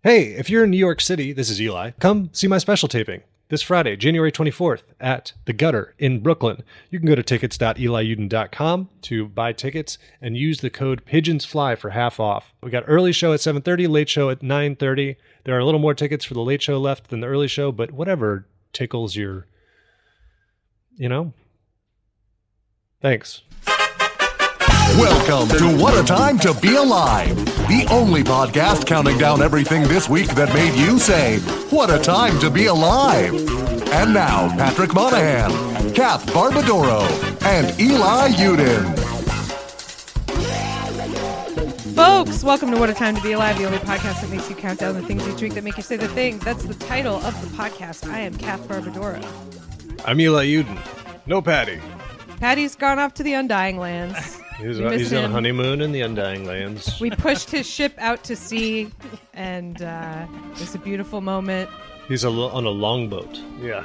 Hey, if you're in New York City, this is Eli, come see my special taping this Friday, January 24th at The Gutter in Brooklyn. You can go to tickets.eliuden.com to buy tickets and use the code PIGEONSFLY for half off. We got early show at 7:30, late show at 9:30. There are a little more tickets for the late show left than the early show, but whatever tickles your, Thanks. Welcome to What a Time to Be Alive, the only podcast counting down everything this week that made you say, what a time to be alive. And now, Patrick Monahan, Kath Barbadoro, and Eli Uden. Folks, welcome to What a Time to Be Alive, the only podcast that makes you count down the things each week that make you say the thing. That's the title of the podcast. I am Kath Barbadoro. I'm Eli Uden. No Patty. Patty's gone off to the Undying Lands. He's on a honeymoon in the Undying Lands. We pushed his ship out to sea, and it's a beautiful moment. He's on a longboat. Yeah.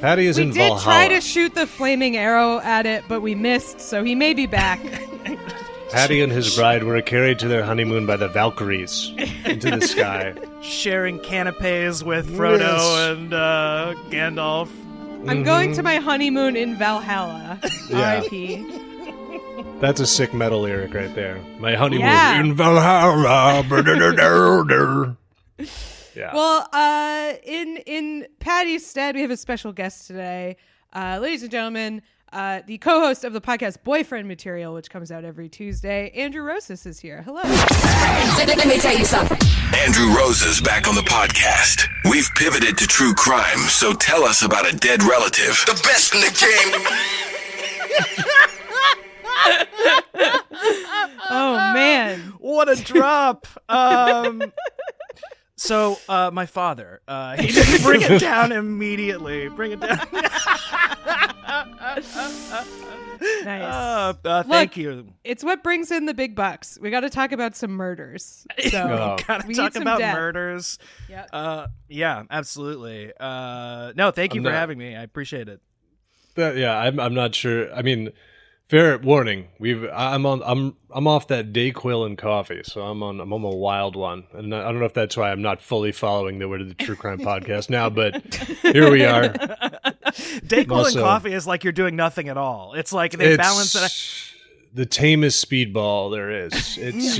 Patty is in Valhalla. We did try to shoot the flaming arrow at it, but we missed, so he may be back. Patty and his bride were carried to their honeymoon by the Valkyries into the sky. Sharing canapes with Frodo and Gandalf. I'm going to my honeymoon in Valhalla. R.I.P. That's a sick metal lyric right there. My honeymoon in Valhalla. Yeah. Well, in Patty's stead, we have a special guest today. Ladies and gentlemen, the co-host of the podcast Boyfriend Material, which comes out every Tuesday, Andrew Rosas is here. Hello. Let me tell you something. Andrew Rosas back on the podcast. We've pivoted to true crime, so tell us about a dead relative. The best in the game. Oh, man. What a drop. So, my father, he just bring it down immediately. Bring it down. Nice. Thank you. It's what brings in the big bucks. We got to talk about some murders. So Gotta we talk need some about death. murders. Yep. Yeah, absolutely. No, thank you for having me. I appreciate it. I'm not sure. I mean, fair warning. I'm off that Dayquil and coffee, so I'm on a wild one, and I don't know if that's why I'm not fully following the Word of the True Crime podcast now, but here we are. Dayquil and coffee is like you're doing nothing at all. It's like they balance it. The tamest speedball there is. It's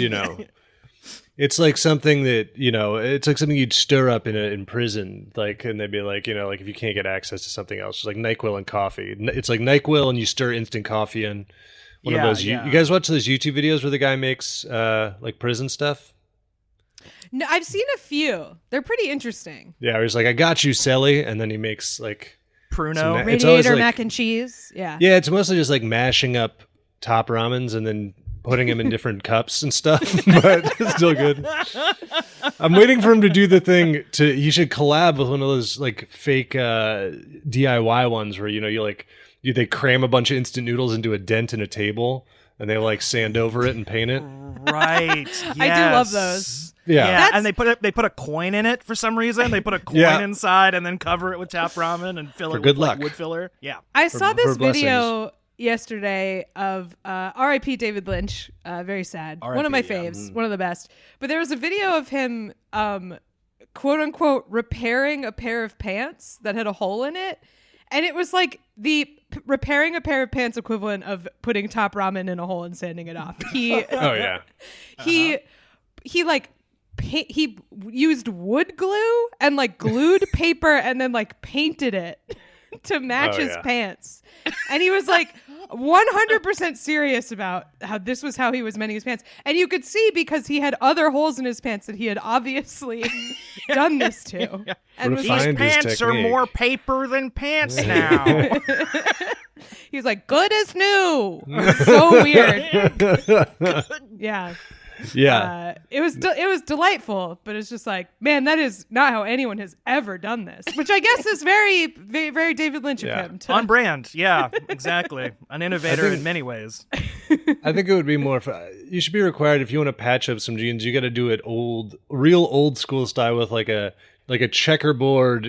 it's like something that it's like something you'd stir up in prison, like, and they'd be like, like if you can't get access to something else, it's like NyQuil and coffee. It's like NyQuil and you stir instant coffee in. One of those. You guys watch those YouTube videos where the guy makes like prison stuff? No, I've seen a few. They're pretty interesting. Yeah, where he's like, "I got you, Sally," and then he makes like Pruno, radiator mac and cheese. Yeah, it's mostly just like mashing up top ramens and then putting them in different cups and stuff, but it's still good. I'm waiting for him to do the thing he should collab with one of those like fake DIY ones where they cram a bunch of instant noodles into a dent in a table and they like sand over it and paint it. Right. Yes. I do love those. Yeah, and they put a coin in it for some reason. They put a coin inside and then cover it with tap ramen and fill it with like wood filler. Yeah. I saw this video yesterday of R.I.P. David Lynch. Very sad. One of my faves. One of the best. But there was a video of him, quote unquote, repairing a pair of pants that had a hole in it. And it was like the repairing a pair of pants equivalent of putting top ramen in a hole and sanding it off. He used wood glue and like glued paper and then like painted it to match his pants. And he was like 100% serious about how this was how he was mending his pants. And you could see because he had other holes in his pants that he had obviously done this to. Yeah. And was these like, pants are more paper than pants now. He was like, good as new. So weird. Yeah. It was delightful, but it's just like, man, that is not how anyone has ever done this, which I guess is very, very, very David Lynch of him. On brand. Yeah, exactly. An innovator in many ways. I think it would be more, you should be required if you want to patch up some jeans, you got to do it real old school style with like a checkerboard,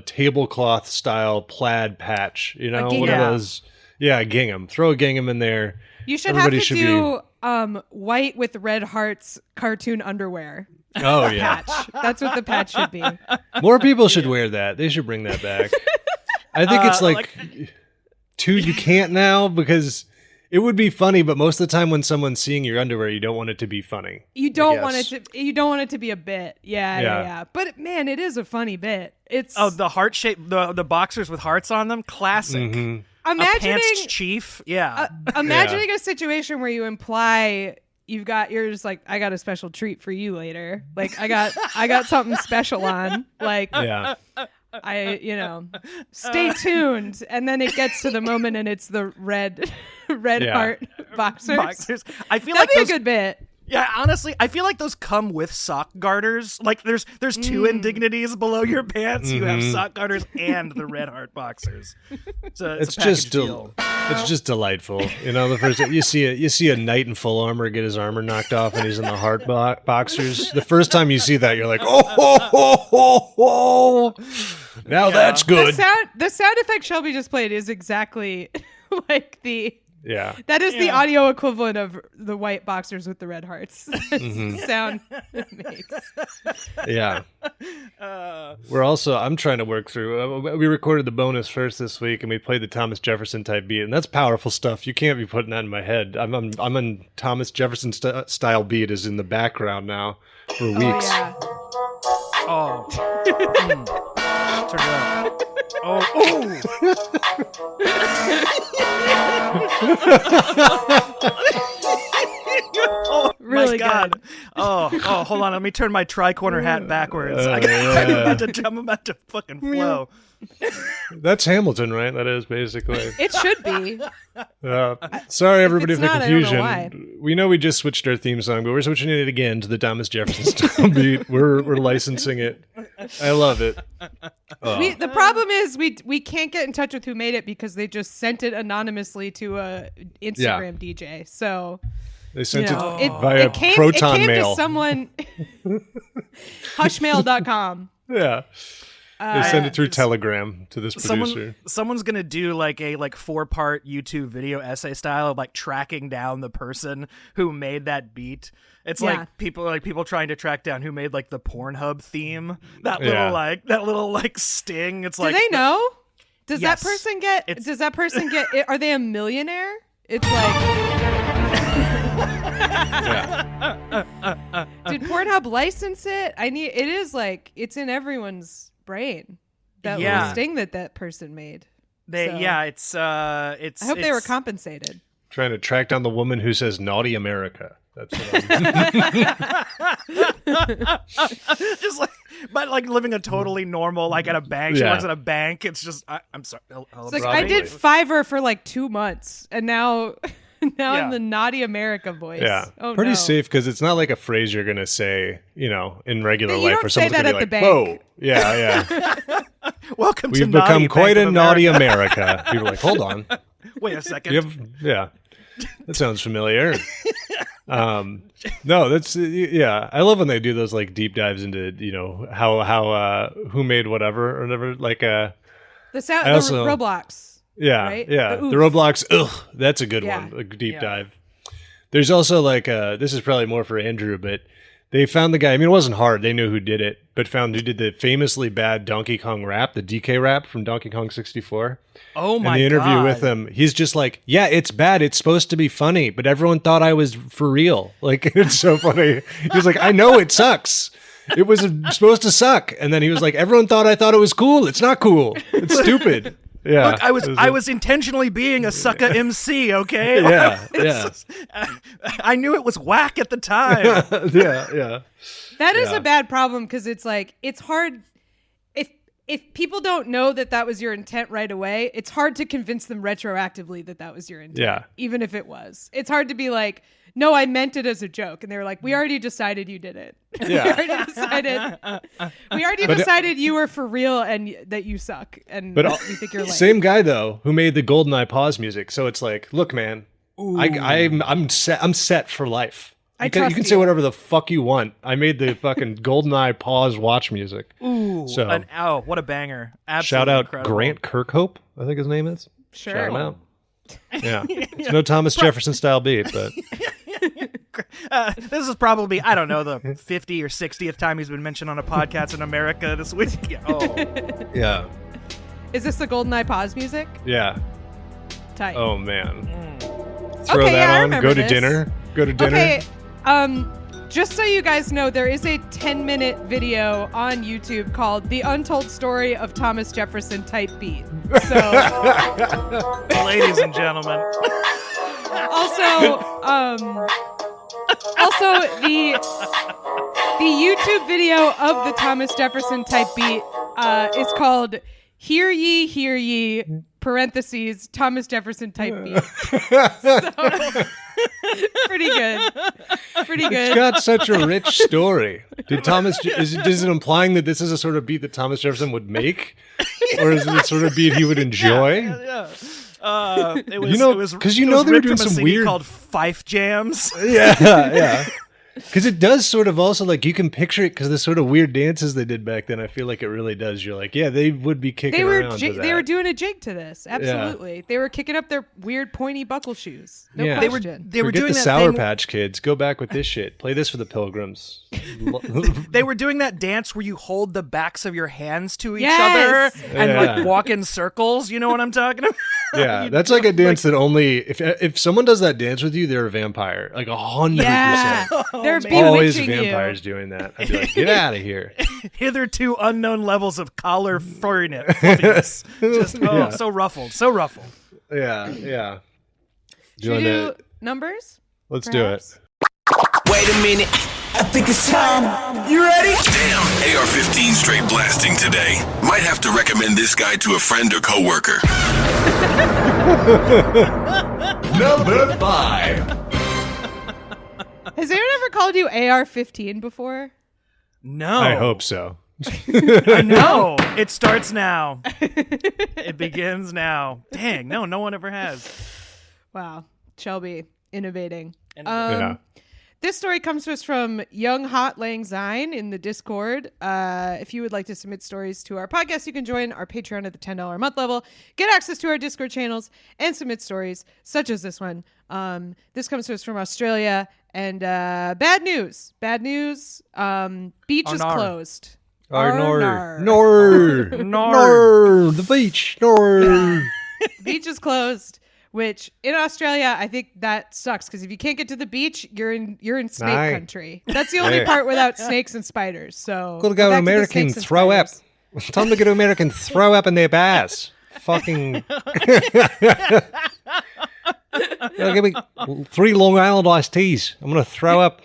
tablecloth style plaid patch, one of those. Yeah, gingham. Throw a gingham in there. You should have to do white with red hearts cartoon underwear. Oh yeah, patch. That's what the patch should be. More people should wear that. They should bring that back. I think it's like you can't now because it would be funny, but most of the time when someone's seeing your underwear, you don't want it to be funny. You don't want it to be a bit. Yeah. But man, it is a funny bit. It's the heart shape, the boxers with hearts on them, classic. Mm-hmm. Imagining a pants chief, imagining a situation where you imply you're just like, I got a special treat for you later. Like I got something special on. Like stay tuned. And then it gets to the moment and it's the red heart boxers. I feel that'd like be a good bit. Yeah, honestly, I feel like those come with sock garters. Like there's two indignities below your pants. You have sock garters and the red heart boxers. It's just delightful. You know, the first you see a knight in full armor get his armor knocked off and he's in the heart boxers. The first time you see that, you're like, oh. Now that's good. The sound effect Shelby just played is exactly like the. Yeah. That is the audio equivalent of the white boxers with the red hearts. Sound it makes. Yeah. I'm trying to work through. We recorded the bonus first this week and we played the Thomas Jefferson type beat, and that's powerful stuff. You can't be putting that in my head. I'm on Thomas Jefferson style beat is in the background now for weeks. Oh, yeah. Turn it up. Oh. Oh, really my God. Good. Oh, hold on. Let me turn my tri-corner hat backwards. I'm about to fucking flow. That's Hamilton, right? That is basically. It should be. Sorry, everybody, for the confusion. I don't know why. We know we just switched our theme song, but we're switching it again to the Thomas Jefferson style beat. We're licensing it. I love it. The problem is we can't get in touch with who made it because they just sent it anonymously to a Instagram DJ. So they sent it via Proton Mail. To someone. Hushmail.com. Yeah. They send it through Telegram to this producer. Someone's gonna do like a 4-part YouTube video essay style of like tracking down the person who made that beat. It's like people trying to track down who made like the Pornhub theme. That little sting. It's like, do they know? Does that person get? Are they a millionaire? It's like. Did Pornhub license it? It is like it's in everyone's brain. That little sting that person made. It's I hope they were compensated. Trying to track down the woman who says naughty America. That's what just but living a totally normal, like at a bank. She works at a bank. It's just I'm sorry. It's like I did Fiverr for like 2 months and now I'm the naughty America voice. Yeah. Oh, pretty safe because it's not like a phrase you're going to say, in regular life where someone's going going to be like, whoa. Yeah. Welcome We've become quite a naughty America. People are like, hold on. Wait a second. That sounds familiar. No, that's I love when they do those like deep dives into how who made whatever or whatever. Like the Roblox. Yeah, right? The Roblox. That's a good one. A deep dive. There's also like this is probably more for Andrew, but they found the guy. I mean, it wasn't hard. They knew who did it, but found who did the famously bad Donkey Kong rap, the DK rap from Donkey Kong 64. Oh my God. In the interview with him, he's just like, yeah, it's bad. It's supposed to be funny, but everyone thought I was for real. Like, it's so funny. He's like, I know it sucks. It was supposed to suck. And then he was like, everyone thought I thought it was cool. It's not cool. It's stupid. Yeah. Look, I was intentionally being a sucker MC, okay? Yeah. I knew it was whack at the time. Yeah. That is a bad problem because it's like it's hard if people don't know that was your intent right away. It's hard to convince them retroactively that was your intent. Yeah. Even if it was, it's hard to be like, no, I meant it as a joke, and they were like, we already decided you did it. Yeah. we already decided you were for real and that you suck, and we think you're lame. Same guy though who made the GoldenEye pause music. So it's like, look, man, I'm set for life. You can say whatever the fuck you want. I made the fucking GoldenEye pause watch music. Ooh, what a banger! Absolutely shout out incredible. Grant Kirkhope, I think his name is. Sure. Shout him out. Yeah, it's no Thomas Jefferson style beat, but This is probably, I don't know, the 50th or 60th time he's been mentioned on a podcast in America this week. Oh. Yeah. Is this the GoldenEye pause music? Yeah. Tight. Oh, man. Throw Okay, that I on. remember Go to this. dinner. Go to dinner. Okay, just so you guys know, there is a 10-minute video on YouTube called The Untold Story of Thomas Jefferson Type Beat. So, Ladies and gentlemen. also the YouTube video of the Thomas Jefferson Type Beat is called Hear Ye, parentheses, Thomas Jefferson Type Beat. So, pretty good. It's got such a rich story. Is it implying that this is a sort of beat that Thomas Jefferson would make? Or is it the sort of beat he would enjoy? Yeah. It was because they were ripped doing from a some CD weird called Fife Jams. Yeah. Because it does sort of also, like, you can picture it because the sort of weird dances they did back then, I feel like it really does. You're like, yeah, they would be kicking around to that. They were doing a jig to this. Absolutely. Yeah. They were kicking up their weird pointy buckle shoes. No question. They were Forget doing the that Sour thing. Patch Kids. Go back with this shit. Play this for the Pilgrims. They were doing that dance where you hold the backs of your hands to each Yes. other and like walk in circles. You know what I'm talking about? Yeah, that's like a dance that only if someone does that dance with you, they're a vampire. Like 100%. Yeah. They're Always bewitching vampires you. doing that. I'd be like, get out of here. Hitherto unknown levels of collar fluffiness. Just so ruffled. Yeah. Should we do numbers? Let's perhaps? do it. Wait a minute. I think it's time. You ready? Damn, AR-15 straight blasting today. Might have to recommend this guy to a friend or coworker. Number 5. Has anyone ever called you AR-15 before? No. I hope so. I know. It starts now. It begins now. Dang, no one ever has. Wow. Shelby, innovating. Yeah. This story comes to us from Young Hot Lang Syne in the Discord. If you would like to submit stories to our podcast, you can join our Patreon at the $10 a month level, get access to our Discord channels, and submit stories such as this one. This comes to us from Australia, and bad news. Beach is closed. Nor, the beach, Beach is closed. Which in Australia, I think that sucks because if you can't get to the beach, you're in snake country. That's the only part without snakes and spiders. So gotta go to American throw up. Tell them to go to American throw up in their bass. Fucking. Give me 3 Long Island iced teas. I'm gonna throw up.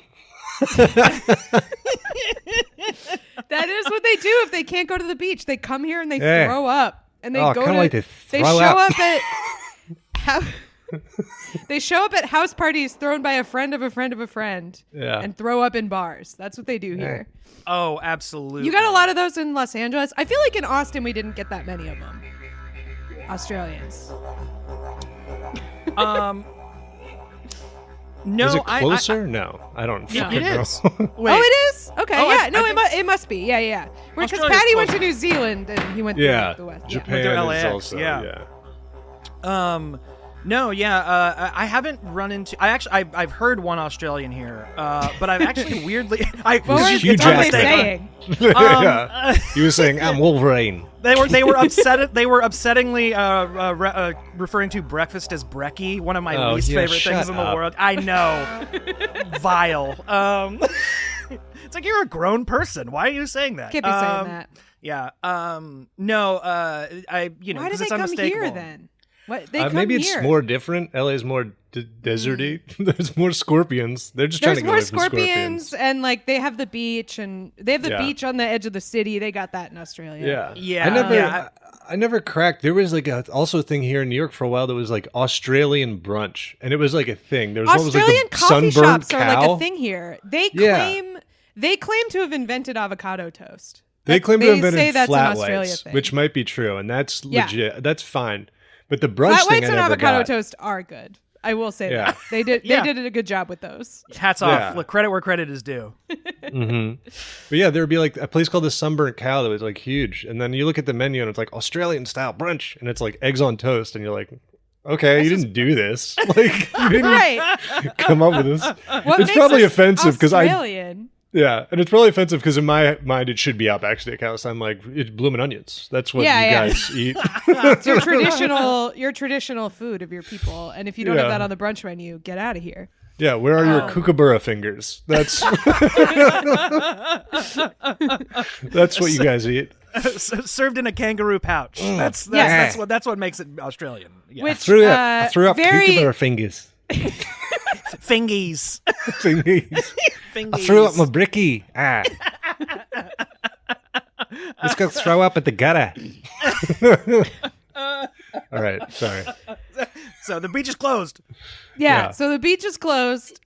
That is what they do if they can't go to the beach. They come here and they throw up, and they go to. Like to they throw show up. up at. They show up at house parties thrown by a friend of a friend of a friend and throw up in bars. That's what they do here. Oh, absolutely. You got a lot of those in Los Angeles. I feel like in Austin we didn't get that many of them. Australians. No, is it closer? No, I don't. Yeah, it is. Wait. Oh, it is? Okay, I it must be. Yeah. Because Australia's Patty went to closer. New Zealand and he went to the West. Japan They're is LAX, also, yeah. I haven't run into. I've heard one Australian here, but I've actually weirdly. What were they saying? He was saying, "I'm Wolverine." They were upsettingly referring to breakfast as brekkie, one of my least favorite things in the world. I know, vile. It's like you're a grown person. Why are you saying that? Can't be saying that. Yeah. No. Why did they come here then? What they come maybe here? It's more different. LA is more deserty. There's more scorpions. They're just There's trying to go more away from scorpions. and like they have the beach and they have the beach on the edge of the city. They got that in Australia. Yeah. I never cracked. There was like also a thing here in New York for a while that was like Australian brunch, and it was like a thing. There was Australian coffee shops cow. are like a thing here. They claim to have invented avocado toast. They claim to have invented say that's flat an Australia whites, thing. which might be true, and that's legit. That's fine. But the brunch Flat thing whites I and never avocado got. toast are good. I will say that they did a good job with those. Hats off. Look, credit where credit is due. But yeah, there would be like a place called the Sunburnt Cow that was like huge, and then you look at the menu and it's like Australian style brunch, and it's like eggs on toast, and you're like, Okay, you didn't do this. Like, you didn't Right. come up with this. What It's makes probably us offensive because Australian? Yeah, and it's probably offensive because in my mind it should be Outback Steakhouse. I'm like, it's bloomin' onions. That's what you guys eat. It's your traditional food of your people, and if you don't have that on the brunch menu, get out of here. Yeah, where are your kookaburra fingers? That's that's what you guys eat. Served in a kangaroo pouch. That's what makes it Australian. Yeah. Which, I threw up very- kookaburra fingers. Fingies. Fingies. Fingies. I threw up my bricky. Let's go throw up at the gutter. All right, sorry. So the beach is closed. Yeah, Yeah. so the beach is closed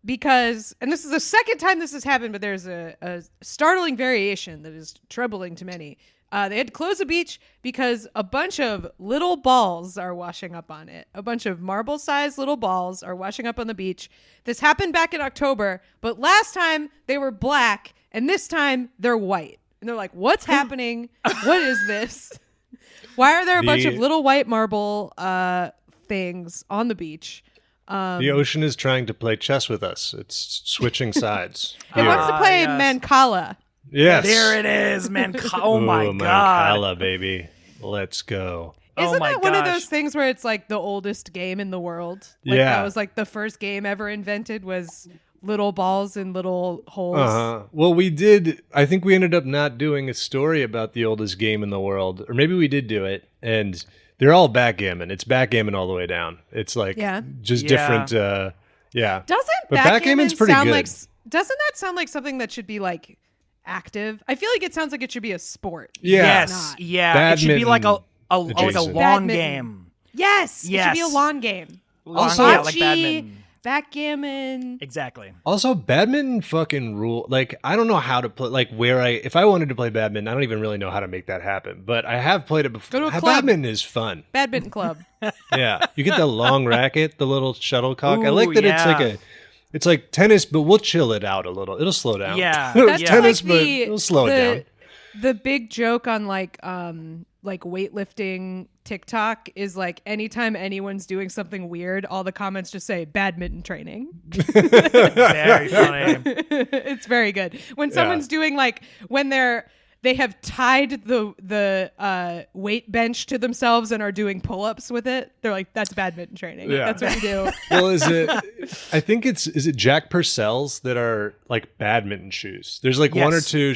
because, and this is the second time this has happened, but there's a startling variation that is troubling to many. They had to close the beach because a bunch of little balls are washing up on it. A bunch of marble-sized little balls are washing up on the beach. This happened back in October, but last time they were black, and this time they're white. And they're like, what's happening? What is this? Why are there a bunch of little white marble things on the beach? The ocean is trying to play chess with us. It's switching sides. It wants to play yes. Mancala. Yes. There it is, man. Oh my Ooh, god. Mancala, baby. Let's go. Isn't my that one of gosh. those things where it's like the oldest game in the world? Like Yeah. that was like the first game ever invented was little balls and little holes. Well, I think we ended up not doing a story about the oldest game in the world. Or maybe we did do it. And they're all backgammon. It's backgammon all the way down. It's like just different. Doesn't But backgammon backgammon's pretty sound good. like? Doesn't that sound like something that should be like active? I feel like it sounds like it should be a sport. Yeah. It's Yes. not. Yeah. It should be like a adjacent. lawn Badminton. game. Yes. It should be a Yes. lawn game. Also- yeah, like Bocce, badminton. backgammon. Exactly. Also, badminton fucking rule. Like, I don't know how to play. Like, if I wanted to play badminton, I don't even really know how to make that happen. But I have played it before. Go to a club. Badminton is fun. Badminton club. Yeah, you get the long racket, the little shuttlecock. I Ooh, like that yeah. it's like tennis, but we'll chill it out a little. It'll slow down. Yeah. That's Yeah. tennis, like but it'll slow it down. The big joke on like weightlifting TikTok is like anytime anyone's doing something weird, all the comments just say badminton training. Very funny. It's very good. When someone's doing like when they have tied the weight bench to themselves and are doing pull-ups with it, they're like, that's badminton training. Yeah. That's what you do. Well, is it Jack Purcell's that are like badminton shoes? There's like one or Yes. two.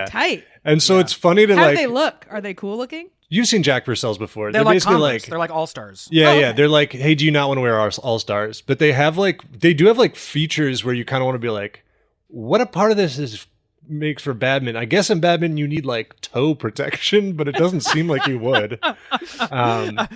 Tight. And so it's funny to How like. do they look? Are they cool looking? You've seen Jack Purcell's before. They're like basically Converse. They're like all-stars. Yeah, Oh, yeah. okay. They're like, hey, do you not want to wear our All-Stars? But they do have like features where you kind of want to be like, what a part of this is makes for badminton. I guess in badminton you need like toe protection, but it doesn't seem like you would.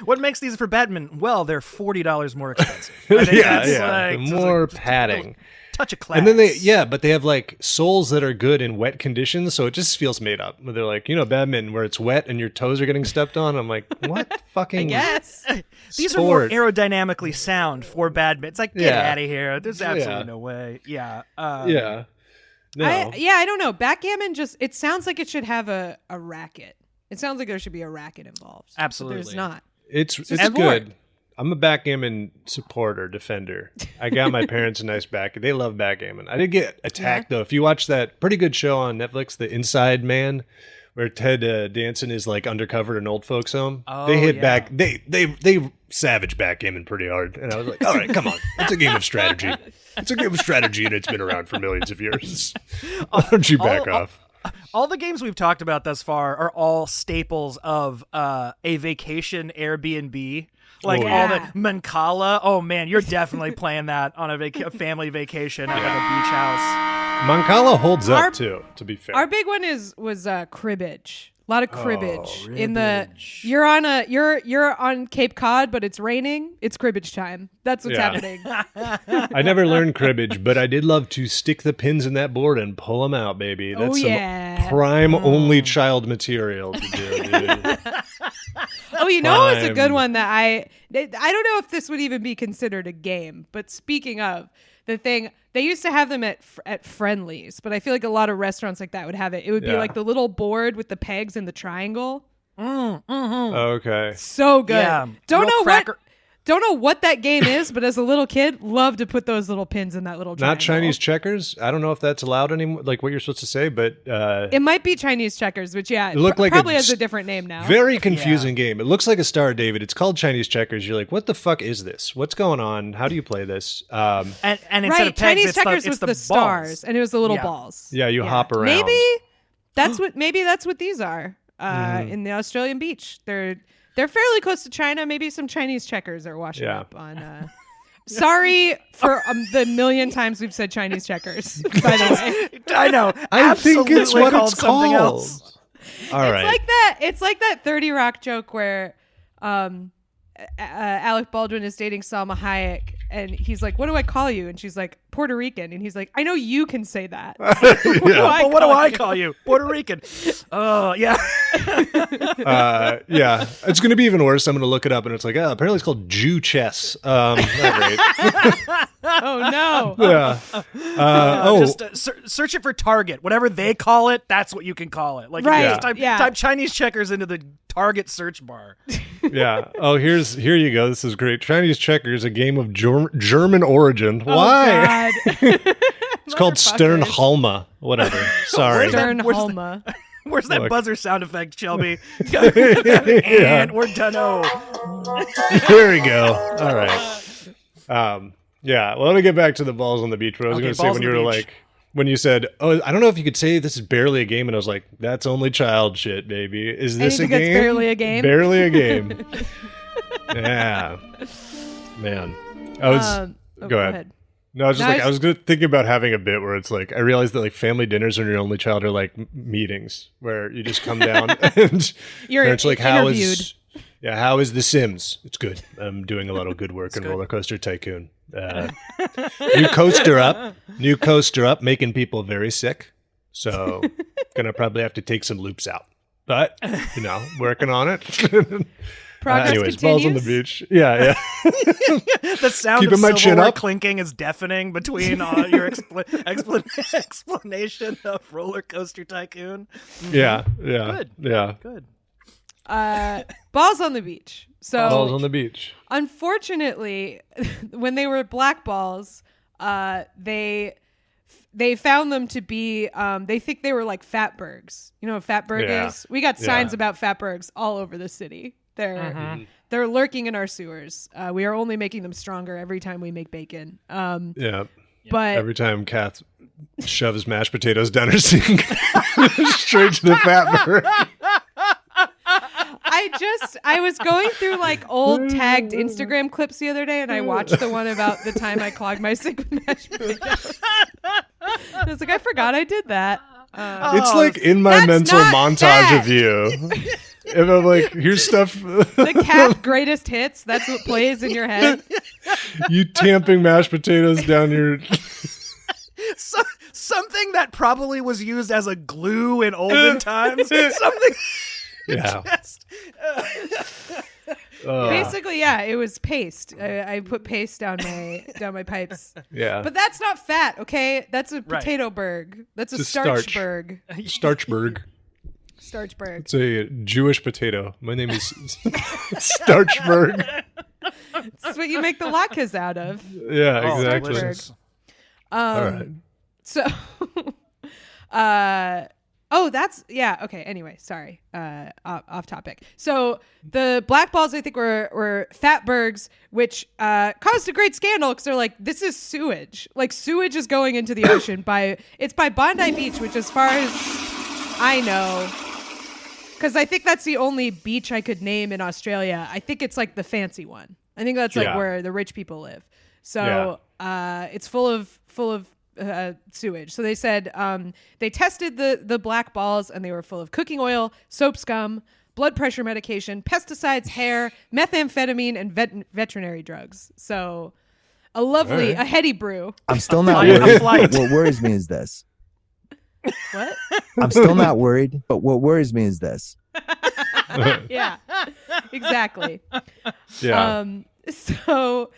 What makes these for badminton? Well, they're $40 more expensive. I think that's like, just more like, padding. touch of class. And then but they have like soles that are good in wet conditions, so it just feels made up. But they're like, badminton where it's wet and your toes are getting stepped on. I'm like, what fucking Yes. These are more sport? aerodynamically sound for badminton. It's like, get Yeah. out of here. There's absolutely Yeah. no way. Yeah. Yeah. No. I don't know. Backgammon it sounds like it should have a racket. It sounds like there should be a racket involved. but Absolutely. there's not. It's a good. I'm a backgammon supporter, defender. I got my parents a nice back. They love backgammon. I did get attacked though. If you watch that pretty good show on Netflix, The Inside Man, where Ted Danson is like undercover at an old folks home, they hit back. They savage backgammon pretty hard, and I was like, all right, come on, it's a game of strategy. It's a game of strategy, and it's been around for millions of years. Why don't you back off? All the games we've talked about thus far are all staples of a vacation Airbnb. Like all the Mancala. Oh man, you're definitely playing that on a family vacation at like a beach house. Mancala holds up too. To be fair, Our big one was cribbage. A lot of cribbage in the. cribbage. You're on Cape Cod, but it's raining. It's cribbage time. That's what's Yeah. happening. I never learned cribbage, but I did love to stick the pins in that board and pull them out, baby. That's some prime only child material to do, dude. Oh, you know, it's a Prime. good one that I don't know if this would even be considered a game. But speaking of the thing, they used to have them at Friendly's, but I feel like a lot of restaurants like that would have it. It would be Yeah. like the little board with the pegs and the triangle. Okay. So good. Yeah, Don't know what that game is, but as a little kid, love to put those little pins in that little triangle. Not Chinese checkers. I don't know if that's allowed anymore, like what you're supposed to say, but it might be Chinese checkers, which it looked like probably has a different name now. Very confusing game. It looks like a Star of David. It's called Chinese checkers. You're like, what the fuck is this? What's going on? How do you play this? And instead of pegs, Chinese checkers was the stars, balls. and it was the little balls. Yeah, you hop around. Maybe that's what these are in the Australian beach. They're fairly close to China. Maybe some Chinese checkers are washing up on. Sorry for the million times we've said Chinese checkers. By the way, I know. I think it's what called it's something called. else. All right. It's like that 30 Rock joke where Alec Baldwin is dating Salma Hayek, and he's like, "What do I call you?" And she's like, "Puerto Rican." And he's like, "I know you can say that." What do I call you? Puerto Rican. Oh, yeah. Yeah. It's going to be even worse. I'm going to look it up, and it's like, apparently it's called Jew chess. Not great. Oh, no. Yeah. Just search it for Target. Whatever they call it, that's what you can call it. Like, right. Type Chinese checkers into the Target search bar. Yeah. Oh, here you go. This is great. Chinese checkers, a game of German origin. Oh, Why? God. It's called Sternhalma. Whatever. Sorry. Sternhalma. Where's that buzzer sound effect, Shelby? And we're done. There we go. All right. Yeah. Well, let me get back to the balls on the beach. What I was going to say when you were like, when you said, "Oh, I don't know if you could say this is barely a game," and I was like, "That's only child shit, baby. Is this a game? That's barely a game. Barely a game." Yeah. Man. I was. Go ahead. No, I was just I was thinking about having a bit where it's like, I realized that like family dinners when you're only child are like meetings where you just come down and parents are like, how is The Sims? It's good. I'm doing a lot of good work in Roller Coaster Tycoon. New coaster up, making people very sick. So gonna probably have to take some loops out, but working on it. Progress anyways, continues. balls on the beach. Yeah. The sound Keeping of my chin silverware up. clinking is deafening between your explanation of Roller Coaster Tycoon. Yeah. Good. Yeah. Good. Balls on the beach. So balls on the beach. Unfortunately, when they were black balls, they found them to be they think they were like fatbergs. You know what fatberg is? We got signs about fatbergs all over the city. They're lurking in our sewers. We are only making them stronger every time we make bacon. But every time Kath shoves mashed potatoes down her sink, straight to the fatberg. I was going through like old tagged Instagram clips the other day, and I watched the one about the time I clogged my sink with mashed potatoes. I was like, I forgot I did that. It's like in my mental montage of you. If I'm like, here's stuff. The Cat greatest hits. That's what plays in your head. You tamping mashed potatoes down your. Something that probably was used as a glue in olden times. Something. Yeah. Basically, it was paste. I put paste down my pipes. Yeah. But that's not fat, okay? That's a potato berg. That's a starch berg. Starchberg. Starchberg. It's a Jewish potato. My name is Starchberg. That's what you make the latkes out of. Yeah, exactly. Starchberg. All right. So, okay. Anyway, sorry. Off topic. So the black balls, I think, were fatbergs, which caused a great scandal because they're like, this is sewage. Like sewage is going into the ocean it's by Bondi Beach, which, as far as I know, because I think that's the only beach I could name in Australia. I think it's like the fancy one. I think that's like where the rich people live. So it's full of sewage. So they said they tested the black balls, and they were full of cooking oil, soap scum, blood pressure medication, pesticides, hair, methamphetamine, and veterinary drugs. So a heady brew. I'm still not worried. What worries me is this. What? I'm still not worried, but what worries me is this. Yeah, exactly. Yeah. So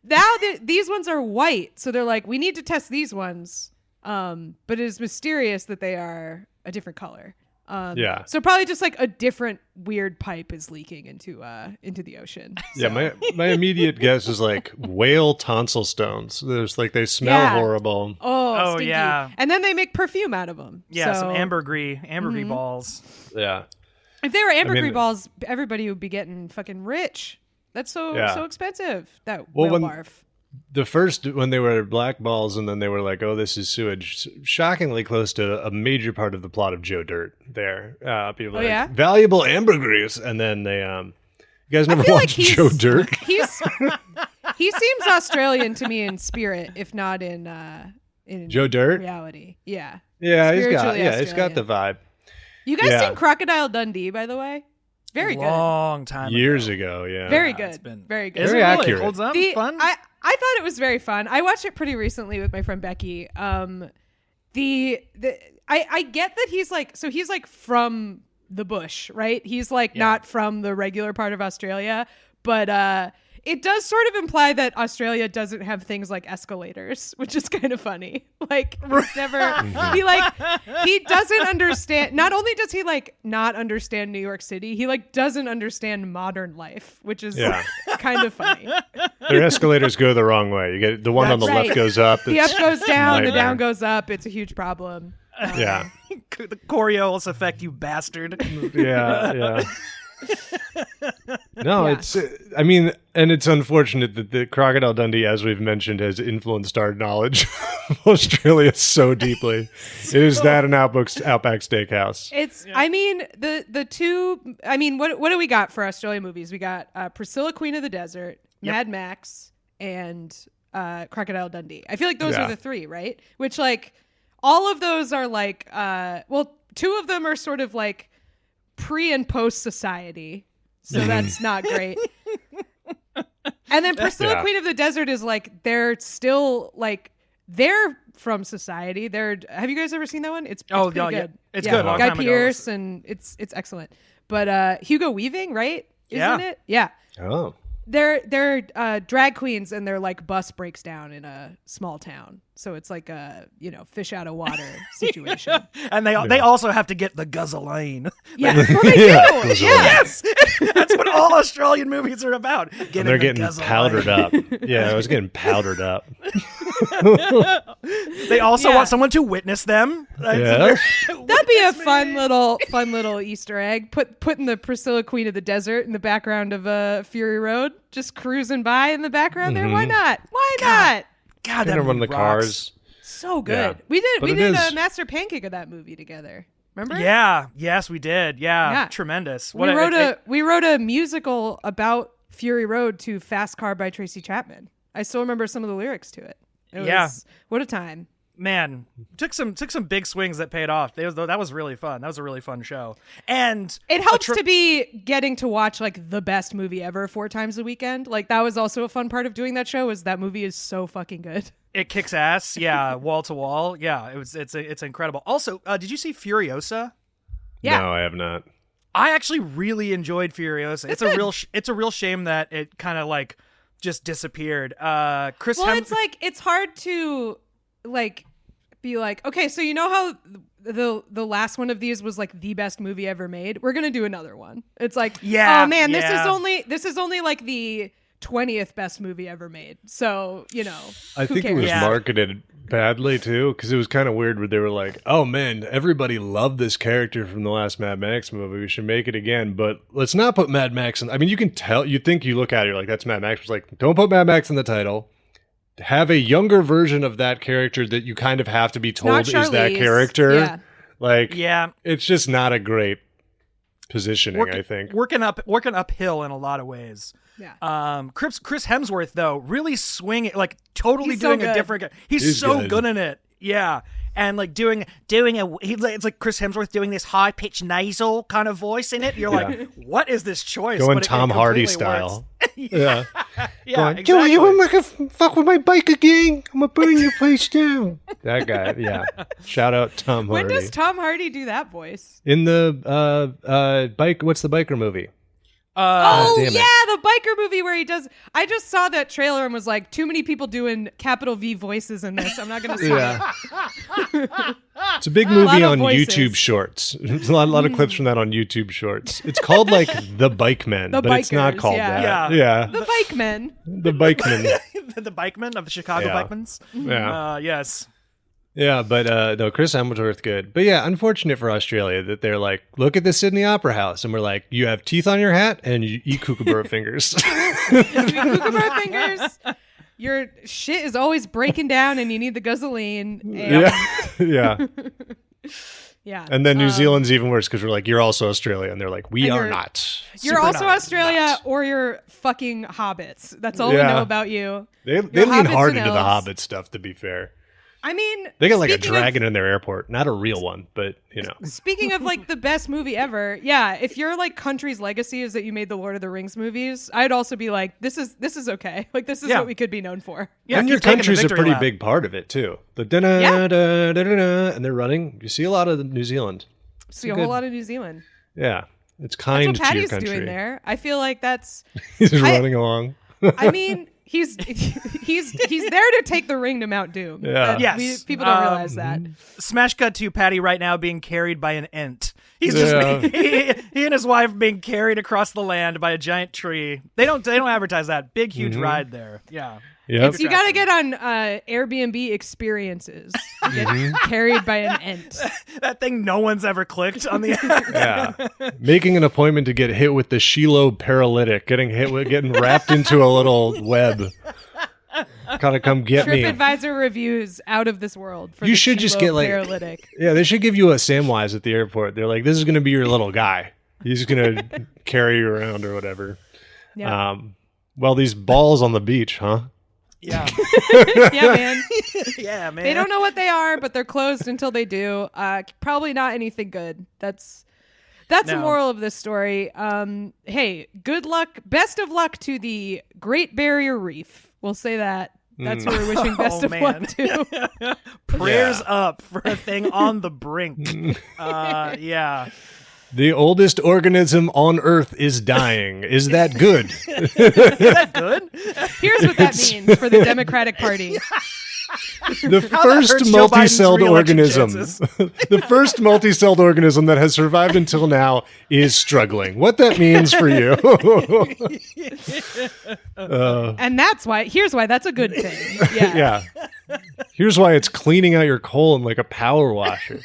now these ones are white. So they're like, we need to test these ones. But it is mysterious that they are a different color. So probably just like a different weird pipe is leaking into the ocean. So. Yeah, my immediate guess is like whale tonsil stones. There's like they smell horrible. Oh, stinky. Yeah. And then they make perfume out of them. Yeah, some ambergris balls. Yeah. If they were ambergris balls, everybody would be getting fucking rich. That's so expensive. That whale barf. The first, when they were black balls and then they were like, oh, this is sewage, shockingly close to a major part of the plot of Joe Dirt there. People were like, valuable ambergris. And then they, you guys never watched Joe Dirt? He seems Australian to me in spirit, if not in Joe Dirt? Reality. Yeah. Yeah, he's got the vibe. You guys seen Crocodile Dundee, by the way? Very good. Long time Years ago, yeah. Very good. Very good. Very accurate. Really holds up? Fun? I thought it was very fun. I watched it pretty recently with my friend Becky. I get that he's like from the bush, right? He's like not from the regular part of Australia, but it does sort of imply that Australia doesn't have things like escalators, which is kind of funny. Like it's never he doesn't understand. Not only does he like not understand New York City, he like doesn't understand modern life, which is kind of funny. Their escalators go the wrong way. You get the one on the left goes up. The up goes down, the down goes up. It's a huge problem. Yeah. The Coriolis effect, you bastard. Yeah. No, it's. I mean, and it's unfortunate that the Crocodile Dundee, as we've mentioned, has influenced our knowledge of Australia so deeply. It is that an Outback Steakhouse. It's. Yeah. I mean, the two. I mean, what do we got for Australian movies? We got Priscilla, Queen of the Desert, Mad Max, and Crocodile Dundee. I feel like those are the three, right? Which like all of those are like. Two of them are sort of like pre and post society, so that's not great. And then Priscilla, Queen of the Desert is like they're still like they're from society. Have you guys ever seen that one? It's pretty good. Yeah. It's good. Guy Pearce and it's excellent. But Hugo Weaving, right? Isn't it? Yeah. Oh. They're drag queens and their like bus breaks down in a small town. So it's like a, fish out of water situation. And they also have to get the guzzling. Yeah, well, they do. Yeah. Yes, that's what all Australian movies are about. They're getting powdered up. Yeah, I was getting powdered up. They also want someone to witness them. Yeah. That'd be a fun little Easter egg. Putting the Priscilla, Queen of the Desert in the background of Fury Road, just cruising by in the background there. Why not? God, that one of the cars. So good. Yeah. We did a master pancake of that movie together. Remember? Yeah. Yes, we did. Yeah. Tremendous. We wrote a musical about Fury Road to Fast Car by Tracy Chapman. I still remember some of the lyrics to it. What a time. Man, took some big swings that paid off. That was really fun. That was a really fun show. And it helps to be getting to watch like the best movie ever 4 times a weekend. Like that was also a fun part of doing that show, is that movie is so fucking good. It kicks ass. Yeah. Wall to wall. Yeah. It's incredible. Also, did you see Furiosa? Yeah. No, I have not. I actually really enjoyed Furiosa. It's a real shame that it kind of like just disappeared. It's hard to like be like, okay, so you know how the last one of these was like the best movie ever made? We're gonna do another one. It's like, oh man, this is only like the 20th best movie ever made. So I think it was marketed badly too, because it was kind of weird where they were like, oh man, everybody loved this character from the last Mad Max movie, we should make it again, but let's not put Mad Max in. I mean, you can tell, you think, you look at it, you're like, that's Mad Max. It's like, don't put Mad Max in the title. Have a younger version of that character that you kind of have to be told is that character. It's just not a great positioning. I think working uphill in a lot of ways. Yeah. Chris Hemsworth though really swinging, like totally he's doing so a different. He's so good in it. Yeah. And like doing it's like Chris Hemsworth doing this high pitched nasal kind of voice in it. You're like, what is this choice? Going Tom Hardy style. Yeah. Going, exactly. You want to fuck with my bike again? I'm gonna burn your place down. That guy. Yeah. Shout out Tom Hardy. When does Tom Hardy do that voice? In the bike. What's the biker movie? damn it. The biker movie where he does. I just saw that trailer and was like, too many people doing capital V voices in this. I'm not going to see it. It's a big movie on voices. YouTube Shorts. There's a lot of clips from that on YouTube Shorts. It's called like The Bikemen, but it's not Bikers, called yeah. that. Yeah. The Bikemen. The Bikemen. The bikemen of the Chicago Bikemans. Yeah. Yes. Yeah, but no, Chris Hemsworth good. But yeah, unfortunate for Australia that they're like, look at the Sydney Opera House. And we're like, you have teeth on your hat and you eat kookaburra fingers. Kookaburra fingers. Your shit is always breaking down and you need the gasoline. Yeah. Yeah. And then New Zealand's even worse because we're like, you're also Australia. And they're like, we are not. You're also Australia or you're fucking hobbits. That's all we know about you. They lean hard and into the elves. Hobbit stuff, to be fair. I mean, They got like a dragon in their airport. Not a real one, but you know. Speaking of like the best movie ever, yeah, if your like country's legacy is that you made the Lord of the Rings movies, I'd also be like, this is okay. Like this is what we could be known for. Yeah, and your country's a pretty big part of it too. The da-da-da-da-da-da, and they're running. You see a lot of New Zealand. See a whole lot of New Zealand. Yeah, it's kind That's what to your Patty's country. doing there. I feel like that's. He's running along. I mean, he's there to take the ring to Mount Doom. Yeah. Yes. People don't realize that. Smash cut to Patty right now being carried by an ent. He's just he and his wife being carried across the land by a giant tree. They don't advertise that big huge ride there. Yeah. Yep. You got to get on Airbnb experiences. Get carried by an ent. That thing no one's ever clicked on the Yeah. Making an appointment to get hit with the Shiloh paralytic, getting wrapped into a little web. Gotta come get me. TripAdvisor reviews out of this world. For You the should just Shiloh get like paralytic. Yeah, they should give you a Samwise at the airport. They're like, this is gonna be your little guy. He's gonna carry you around or whatever. Yeah. Well, these balls on the beach, huh? Yeah. Yeah, man. Yeah, man. They don't know what they are, but they're closed until they do. Probably not anything good. That's the moral of this story. Hey, good luck. Best of luck to the Great Barrier Reef. We'll say that. That's who we're wishing best of luck to. Prayers up for a thing on the brink. Yeah. The oldest organism on Earth is dying. Is that good? Is that good? Here's what that means for the Democratic Party. The first multi-celled organism. The first multi-celled organism that has survived until now is struggling. What that means for you. And here's why that's a good thing. Yeah. Yeah. Here's why it's cleaning out your colon like a power washer.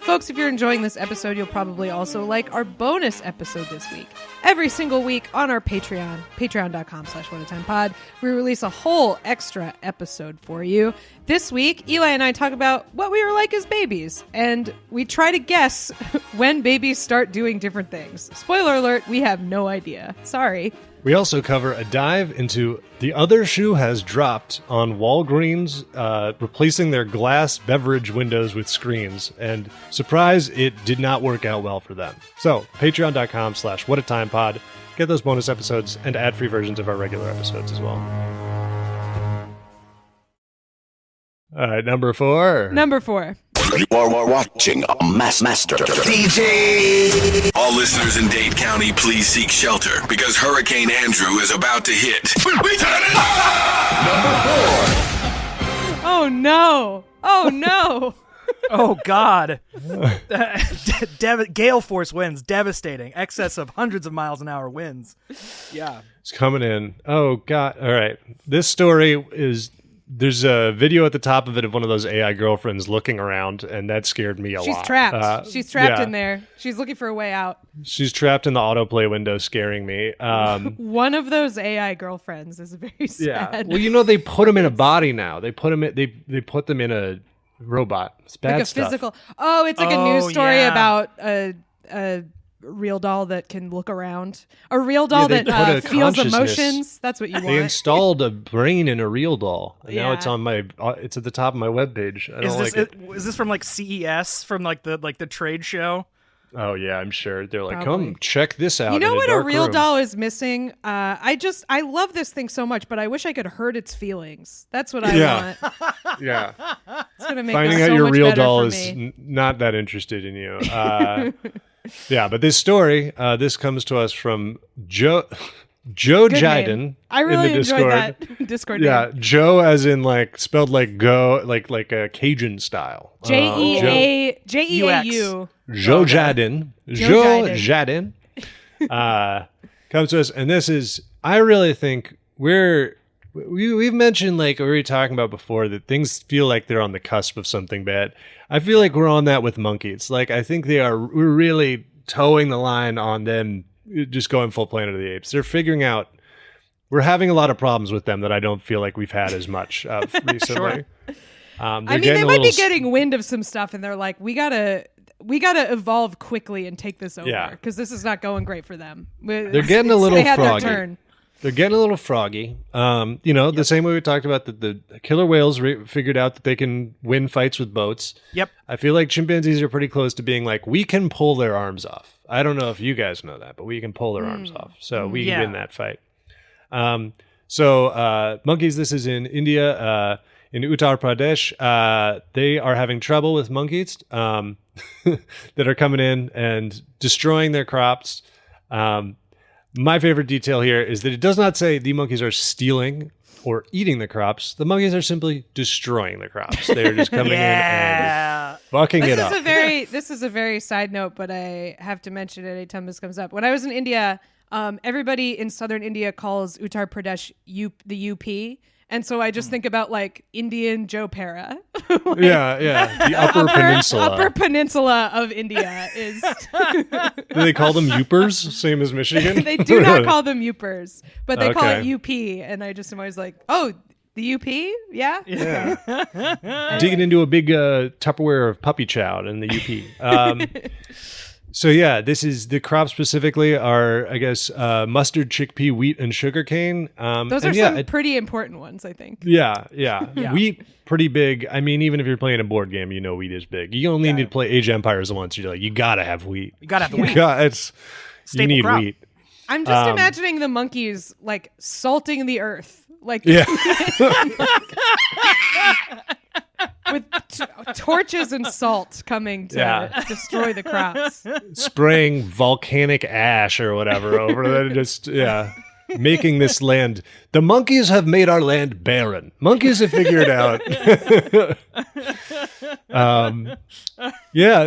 Folks, if you're enjoying this episode, you'll probably also like our bonus episode this week. Every single week on our Patreon, patreon.com/whatatimepod, we release a whole extra episode for you. This week, Eli and I talk about what we were like as babies, and we try to guess when babies start doing different things. Spoiler alert, we have no idea. Sorry. We also cover a dive into The Other Shoe Has Dropped on Walgreens, replacing their glass beverage windows with screens. And surprise, it did not work out well for them. So, patreon.com/whatatimepod. Get those bonus episodes and ad-free versions of our regular episodes as well. All right, number 4. Number 4. You are watching a master DJ. All listeners in Dade County, please seek shelter because Hurricane Andrew is about to hit. Number 4. Oh no! Oh no! Oh God! Gale force winds, devastating, excess of hundreds of miles an hour winds. Yeah, it's coming in. Oh God! All right, this story is. There's a video at the top of it of one of those AI girlfriends looking around, and that scared me a lot. She's trapped. She's trapped in there. She's looking for a way out. She's trapped in the autoplay window, scaring me. One of those AI girlfriends is very sad. Yeah. Well, you know they put them in a body now. They put them in. They put them in a robot. It's bad like a stuff. physical. Oh, it's like a news story about a real doll that can look around. A real doll that feels emotions. That's what you want. They installed a brain in a real doll. And now it's on my. It's at the top of my webpage. I don't like it. Is this from like CES, from like the trade show? Oh yeah, I'm sure. They're like, Probably. come check this out. You know in what dark a real room. doll is missing? I love this thing so much, but I wish I could hurt its feelings. That's what I want. Yeah. It's gonna make Finding this out so your much real better doll for is me. not that interested in you. Yeah, but this story, this comes to us from Joe Jiden. I really in the enjoyed that Discord name. Yeah, Joe as in like spelled like go, like a Cajun style. Jeau. Joe Jiden. Joe Jiden. Comes to us, and this is, I really think we've mentioned, like we were talking about before, that things feel like they're on the cusp of something bad. I feel like we're on that with monkeys. Like, I think we're really towing the line on them just going full Planet of the Apes. They're figuring out, we're having a lot of problems with them that I don't feel like we've had as much of recently. I mean, they might be getting wind of some stuff, and they're like, we gotta evolve quickly and take this over, because this is not going great for them. They're getting a little froggy. They're getting a little froggy. The same way we talked about the killer whales figured out that they can win fights with boats. Yep. I feel like chimpanzees are pretty close to being like, we can pull their arms off. I don't know if you guys know that, but we can pull their arms off. So we win that fight. Monkeys, this is in India, in Uttar Pradesh. They are having trouble with monkeys that are coming in and destroying their crops. My favorite detail here is that it does not say the monkeys are stealing or eating the crops. The monkeys are simply destroying the crops. They're just coming in and fucking it up. This is a very side note, but I have to mention it anytime this comes up. When I was in India, everybody in southern India calls Uttar Pradesh the UP. And so I just think about like Indian Joe Para. The upper peninsula of India is. Do they call them Yoopers, same as Michigan? They do not call them Yoopers, but they call it UP. And I just am always like, oh, the UP? Yeah. Digging into a big Tupperware of puppy chow in the UP. So this is the crops specifically are, I guess, mustard, chickpea, wheat, and sugarcane. Those are some pretty important ones, I think. Yeah. Wheat, pretty big. I mean, even if you're playing a board game, you know wheat is big. You only need to play Age of Empires once. You're like, you gotta have wheat. You gotta have the wheat. You need crop. wheat. I'm just imagining the monkeys like salting the earth, like with torches and salt coming to destroy the crops. Spraying volcanic ash or whatever over there, just making this land. The monkeys have made our land barren. Monkeys have figured out.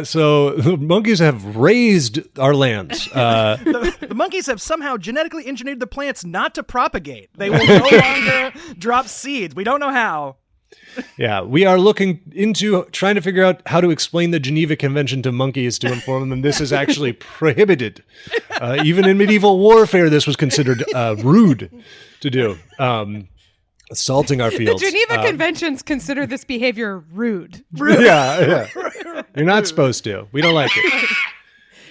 So the monkeys have raised our lands. The monkeys have somehow genetically engineered the plants not to propagate. They will no longer drop seeds. We don't know how. Yeah, we are looking into trying to figure out how to explain the Geneva Convention to monkeys to inform them this is actually prohibited. Even in medieval warfare, this was considered rude to do. Assaulting our fields. The Geneva Conventions consider this behavior rude. Yeah. You're not supposed to. We don't like it.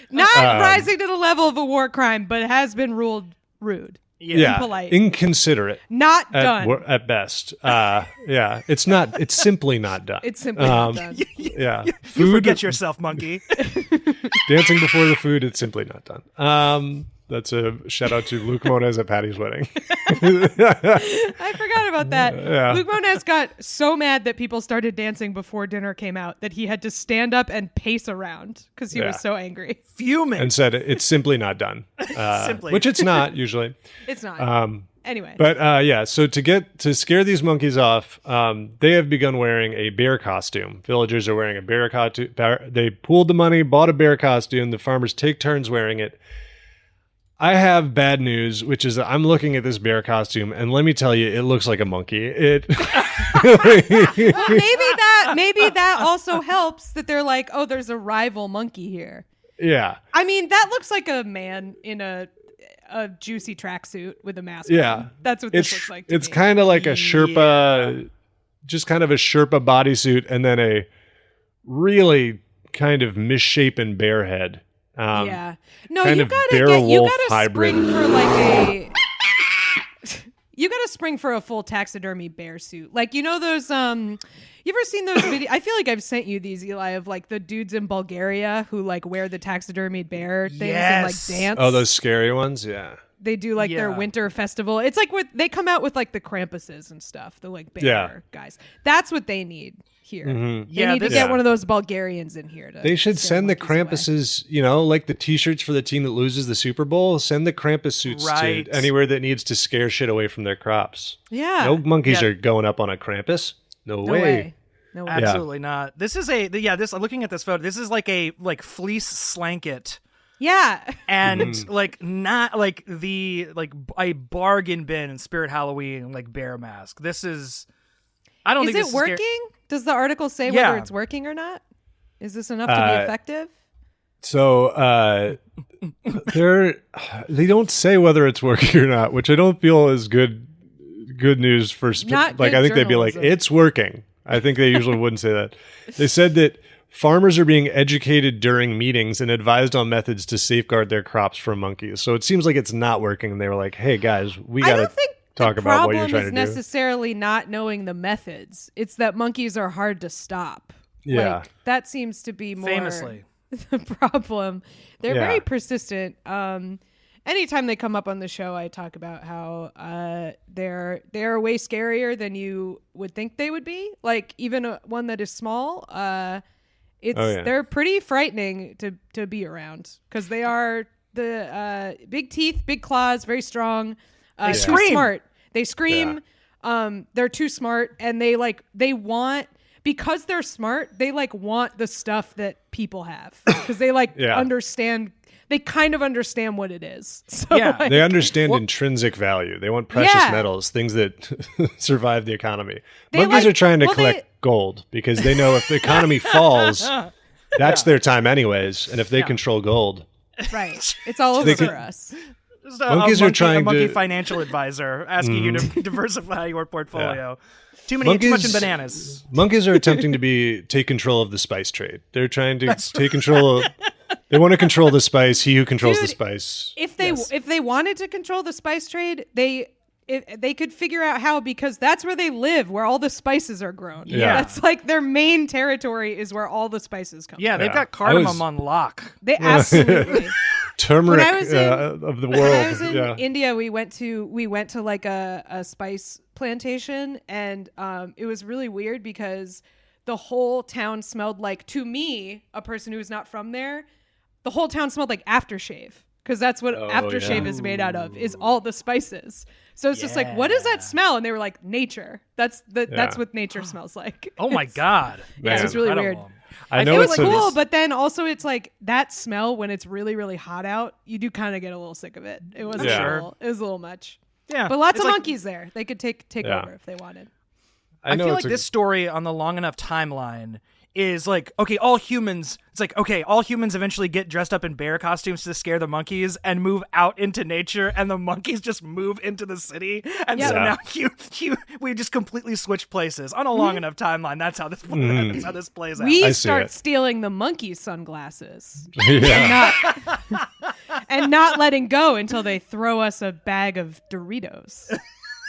Not rising to the level of a war crime, but it has been ruled rude. Impolite. Inconsiderate. Not done. At best. It's not. It's simply not done. It's simply not done. You forget yourself, monkey. Dancing before the food, it's simply not done. That's a shout out to Luke Moniz at Patty's wedding. I forgot about that. Luke Moniz got so mad that people started dancing before dinner came out that he had to stand up and pace around because he was so angry. Fuming. And said it's simply not done. Which it's not usually. It's not. Anyway. But so to scare these monkeys off, they have begun wearing a bear costume. Villagers are wearing a bear costume. They pooled the money, bought a bear costume. The farmers take turns wearing it. I have bad news, which is that I'm looking at this bear costume, and let me tell you, it looks like a monkey. Well, maybe that also helps that they're like, oh, there's a rival monkey here. Yeah. I mean, that looks like a man in a juicy tracksuit with a mask. Yeah. On. That's what this looks like. It's kind of like a Sherpa, just kind of a Sherpa bodysuit, and then a really kind of misshapen bear head. No, you gotta spring for like you gotta spring for a full taxidermy bear suit. Like, you know those you ever seen those videos? I feel like I've sent you these, Eli, of like the dudes in Bulgaria who like wear the taxidermied bear things and like dance. Oh, those scary ones, yeah. they do like their winter festival. It's like they come out with like the Krampuses and stuff, the like bear guys. That's what they need here. Mm-hmm. They need to get one of those Bulgarians in here. They should send the Krampuses, like the T-shirts for the team that loses the Super Bowl. Send the Krampus suits to anywhere that needs to scare shit away from their crops. Yeah. No monkeys are going up on a Krampus. No way. No way. Absolutely not. This is looking at this photo, this is like a fleece slanket. Yeah. And not like a bargain bin in Spirit Halloween bear mask. This is I don't think this is working? Does the article say whether it's working or not? Is this enough to be effective? So they don't say whether it's working or not, which I don't feel is good news for I think they'd be like, it's working. I think they usually wouldn't say that. They said that farmers are being educated during meetings and advised on methods to safeguard their crops from monkeys. So it seems like it's not working. And they were like, hey, guys, we got to talk about what you're trying to do. The problem is necessarily not knowing the methods. It's that monkeys are hard to stop. Yeah. That seems to be more famously the problem. They're very persistent. Anytime they come up on the show, I talk about how they're way scarier than you would think they would be. Like even one that is small, they're pretty frightening to be around because they are the big teeth, big claws, very strong. Too smart. They scream. Yeah. They're too smart, and they want. Because they're smart, they want the stuff that people have because they understand. They kind of understand what it is. So, they understand intrinsic value. They want precious metals, things that survive the economy. Monkeys are trying to collect gold because they know if the economy falls, that's their time anyways. And if they control gold, right, it's all over for us. Monkeys are trying a monkey financial advisor asking you to diversify your portfolio. Too much in bananas. Monkeys are attempting to take control of the spice trade. They're trying to take control of. They want to control the spice. He who controls the spice. If they wanted to control the spice trade, they could figure out how because that's where they live, where all the spices are grown. Yeah. That's their main territory is where all the spices come. Yeah, they've got cardamom on lock. They absolutely. Turmeric of the world. When I was in India, we went to a spice plantation, and it was really weird because the whole town smelled to me, a person who's not from there, the whole town smelled like aftershave because that's what aftershave is made out of, is all the spices. So it's just what does that smell? And they were like, nature. That's what nature smells like. Oh my God. Yeah, it's really weird. I know it was cool, but then also it's that smell when it's really, really hot out, you do kind of get a little sick of it. It was it was a little much. Yeah. But lots of monkeys there. They could take over if they wanted. I feel like this story on the long enough timeline is all humans eventually get dressed up in bear costumes to scare the monkeys and move out into nature, and the monkeys just move into the city. And so now we just completely switch places on a long enough timeline. That's how this plays out. We start stealing the monkey sunglasses and not letting go until they throw us a bag of Doritos.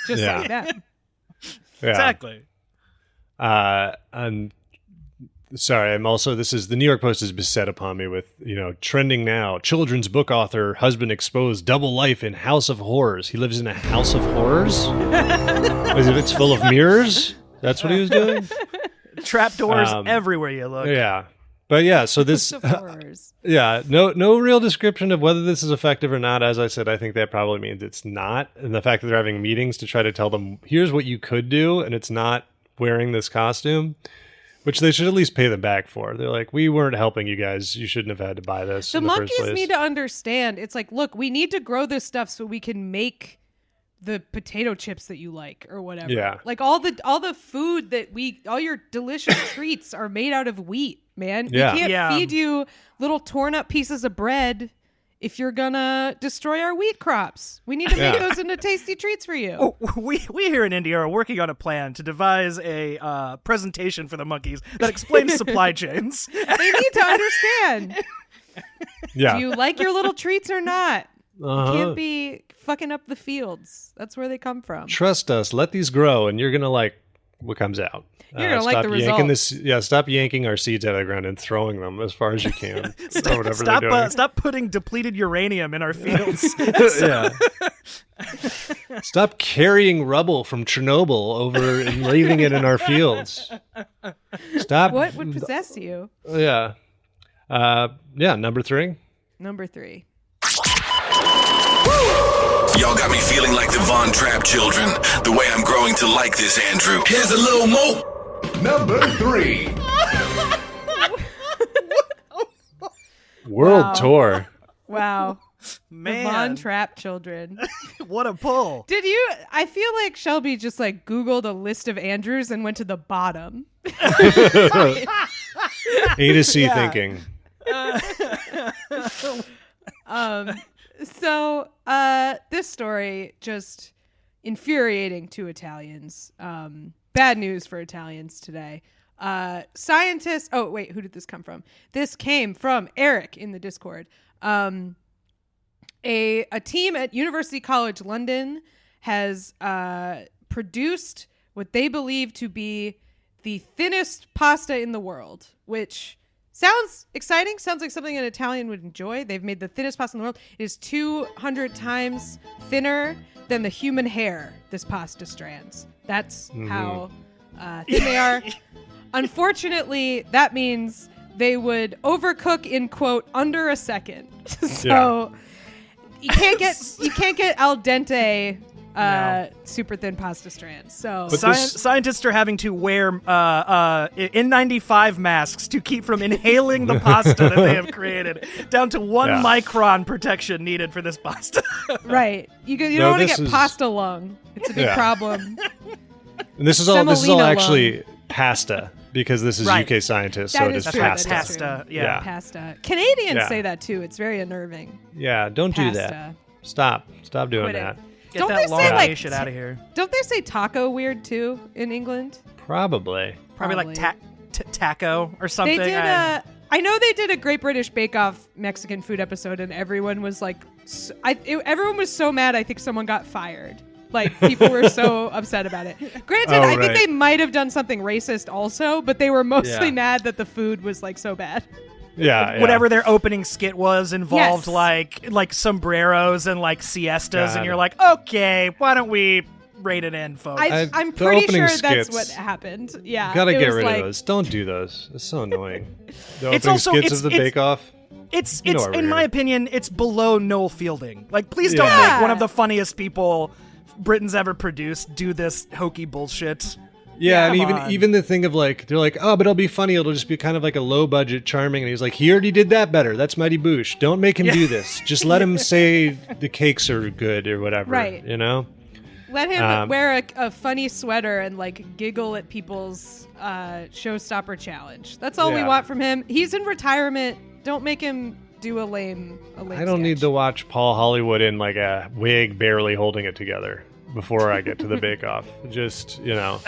Just like that. Yeah. Exactly. And sorry, this is the New York Post is beset upon me with, trending now. Children's book author, husband exposed double life in house of horrors. He lives in a house of horrors? As if it's full of mirrors? That's what he was doing? Trapdoors everywhere you look. Yeah. But so this no real description of whether this is effective or not. As I said, I think that probably means it's not. And the fact that they're having meetings to try to tell them, here's what you could do, and it's not wearing this costume, which they should at least pay them back for. They're like, we weren't helping you guys. You shouldn't have had to buy this. The monkeys need to understand. It's look, we need to grow this stuff so we can make the potato chips that you like or whatever. Yeah. All the food that all your delicious treats are made out of wheat, man. Yeah. We can't feed you little torn up pieces of bread if you're gonna destroy our wheat crops. We need to make those into tasty treats for you. Oh, we here in India are working on a plan to devise a presentation for the monkeys that explains supply chains. They need to understand. Yeah. Do you like your little treats or not? You can't be fucking up the fields. That's where they come from. Trust us. Let these grow, and you're gonna what comes out. You're gonna like the result. Stop yanking our seeds out of the ground and throwing them as far as you can. Stop putting depleted uranium in our fields. Stop carrying rubble from Chernobyl over and leaving it in our fields. Stop. What would possess you? Yeah. Number 3. Number 3. Y'all got me feeling like the Von Trapp children. The way I'm growing to like this, Andrew. Here's a little more. Number 3. World tour. Wow. Man. The Von Trapp children. What a pull. I feel like Shelby just like Googled a list of Andrews and went to the bottom. A to C thinking. So this story just infuriating to Italians. Bad news for Italians today. Scientists. Oh wait, who did this come from? This came from Eric in the Discord. A team at University College London has produced what they believe to be the thinnest pasta in the world, which sounds exciting. Sounds like something an Italian would enjoy. They've made the thinnest pasta in the world. It is 200 times thinner than the human hair, this pasta strands. That's how thin they are. Unfortunately, that means they would overcook in, quote, under a second. So you can't get al dente super thin pasta strands. So scientists are having to wear N95 masks to keep from inhaling the pasta that they have created, down to 1 micron protection needed for this pasta. Right. You don't want to get pasta lung. It's a big problem. And this is all actually pasta, because this is UK scientists, so it is pasta. Pasta. Yeah. Pasta. Canadians say that too. It's very unnerving. Yeah, don't do that. Stop doing that. Get that long shit out of here. Don't they say taco weird too in England? Probably like taco or something. They did I know they did a Great British Bake Off Mexican food episode, and everyone was like, everyone was so mad. I think someone got fired. Like, people were so upset about it. Granted, I think they might have done something racist also, but they were mostly mad that the food was like so bad. Yeah, whatever their opening skit was involved like sombreros and like siestas, and you're like, okay, why don't we rate it in, folks? I'm pretty sure that's what happened. Yeah, gotta get rid of those. Don't do those. It's so annoying. The opening skits of the Bake Off. It's in my opinion, it's below Noel Fielding. Like, please don't make one of the funniest people Britain's ever produced do this hokey bullshit. Yeah, and even the thing of like, they're like, oh, but it'll be funny. It'll just be kind of like a low budget, charming. And he's like, he already did that better. That's Mighty Boosh. Don't make him do this. Just let him say the cakes are good or whatever. Right. You know? Let him wear a funny sweater and like giggle at people's showstopper challenge. That's all we want from him. He's in retirement. Don't make him do a lame I don't need to watch Paul Hollywood in like a wig barely holding it together before I get to the Bake Off. Just, you know.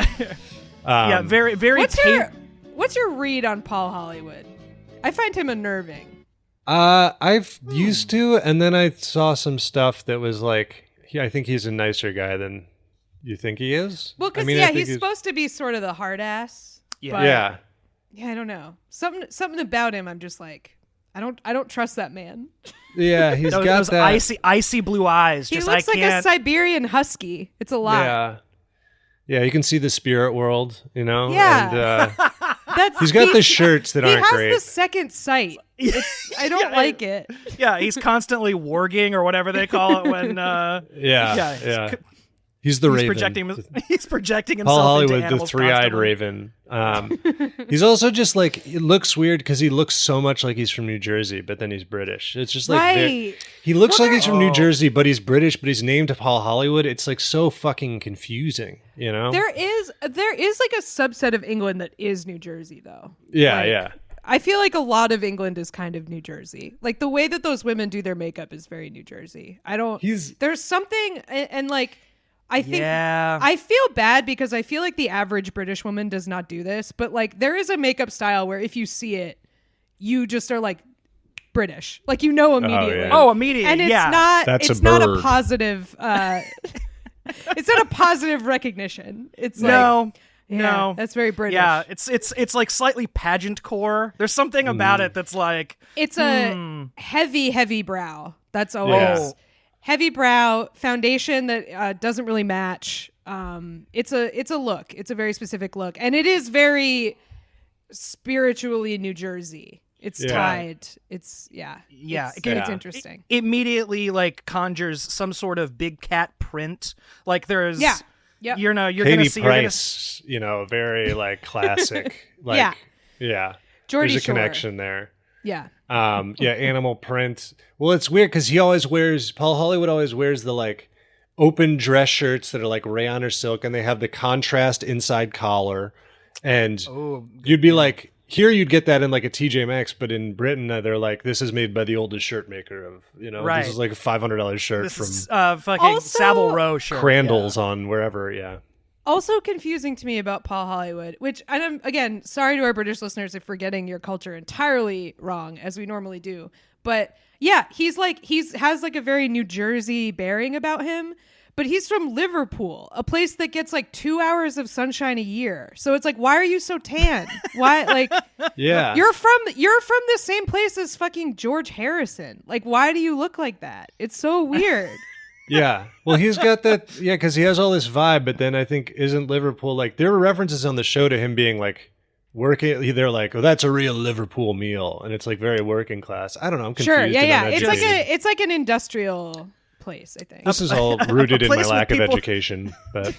Very, very... What's your read on Paul Hollywood? I find him unnerving. I've used to, and then I saw some stuff that was like, I think he's a nicer guy than you think he is. Well, because he's supposed to be sort of the hard ass. Yeah. Yeah, I don't know. Something about him, I'm just like, I don't trust that man. Yeah, he's got those that icy blue eyes. He looks like a Siberian husky. It's a lot. Yeah, you can see the spirit world, you know? Yeah. And, he's got the shirts that aren't great. He has the second sight. I don't like it. Yeah, he's constantly warging or whatever they call it when... He's the Raven. He's projecting himself Paul Hollywood, into animals the three-eyed constantly. Raven. He's also just like, it looks weird because he looks so much like he's from New Jersey, but then he's British. It's just like, he looks like he's from New Jersey, but he's British, but he's named Paul Hollywood. It's like so fucking confusing, you know? There is like a subset of England that is New Jersey, though. Yeah. I feel like a lot of England is kind of New Jersey. Like the way that those women do their makeup is very New Jersey. There's something, and like, I think I feel bad because I feel like the average British woman does not do this, but like there is a makeup style where if you see it, you just are like British, like you know immediately. Immediately, and it's not a positive. It's not a positive recognition. It's like No, that's very British. Yeah, it's like slightly pageant core. There's something about it that's like it's a heavy brow. That's always heavy brow foundation that doesn't really match. It's a look. It's a very specific look, and it is very spiritually New Jersey. It's tied. It's it's interesting. It immediately like conjures some sort of big cat print. Like there's Yep. You're Katie gonna see Price, very like classic. Like, Geordie there's a Shore. connection there. Yeah. Animal print. Well, it's weird because Paul Hollywood always wears the like open dress shirts that are like rayon or silk, and they have the contrast inside collar. And you'd be like, here you'd get that in like a TJ Maxx, but in Britain they're like, this is made by the oldest shirt maker of, this is like a $500 shirt this from is, fucking Savile Row shirt. Crandall's on wherever, Also confusing to me about Paul Hollywood, which I'm again sorry to our British listeners if we're getting your culture entirely wrong as we normally do, but he's has like a very New Jersey bearing about him. But he's from Liverpool, a place that gets like 2 hours of sunshine a year. So it's like, why are you so tan? Why, like, you're from the same place as fucking George Harrison. Like, why do you look like that? It's so weird. Yeah. Well, he's got that. Yeah, because he has all this vibe. But then I think isn't Liverpool like there were references on the show to him being like working. They're like, oh, that's a real Liverpool meal, and it's like very working class. I don't know. I'm confused. Sure. Yeah. It's like an industrial place, I think. This is all rooted in my lack of education, but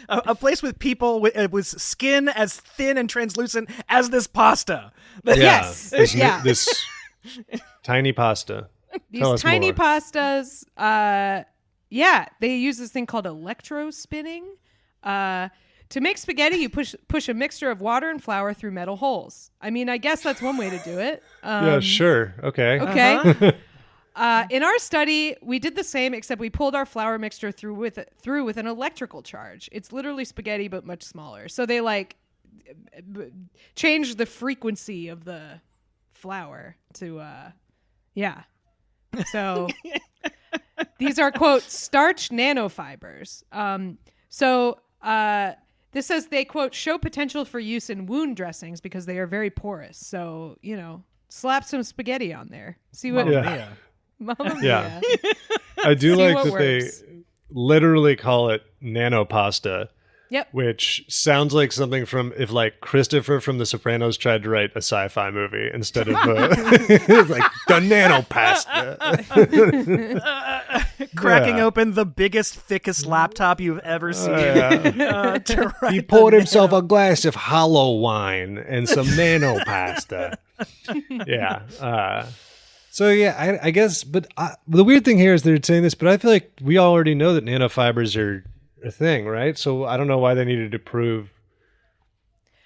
a place with people with skin as thin and translucent as this pasta. Yes. This tiny pasta. These tiny pastas, they use this thing called electrospinning. To make spaghetti, you push a mixture of water and flour through metal holes. I mean, I guess that's one way to do it. Yeah, sure. Okay. Okay. In our study, we did the same, except we pulled our flour mixture through with an electrical charge. It's literally spaghetti, but much smaller. So they like change the frequency of the flour to, So these are, quote, starch nanofibers. This says they, quote, show potential for use in wound dressings because they are very porous. So, slap some spaghetti on there. See what... Mamma mia. I do like that works. they literally call it nanopasta. Yep. Which sounds like something from if like Christopher from The Sopranos tried to write a sci-fi movie instead of it's like the nanopasta. Cracking open the biggest, thickest laptop you've ever seen. He poured himself a glass of hollow wine and some nanopasta. So I guess, but the weird thing here is they're saying this, but I feel like we already know that nanofibers are a thing, right? So I don't know why they needed to prove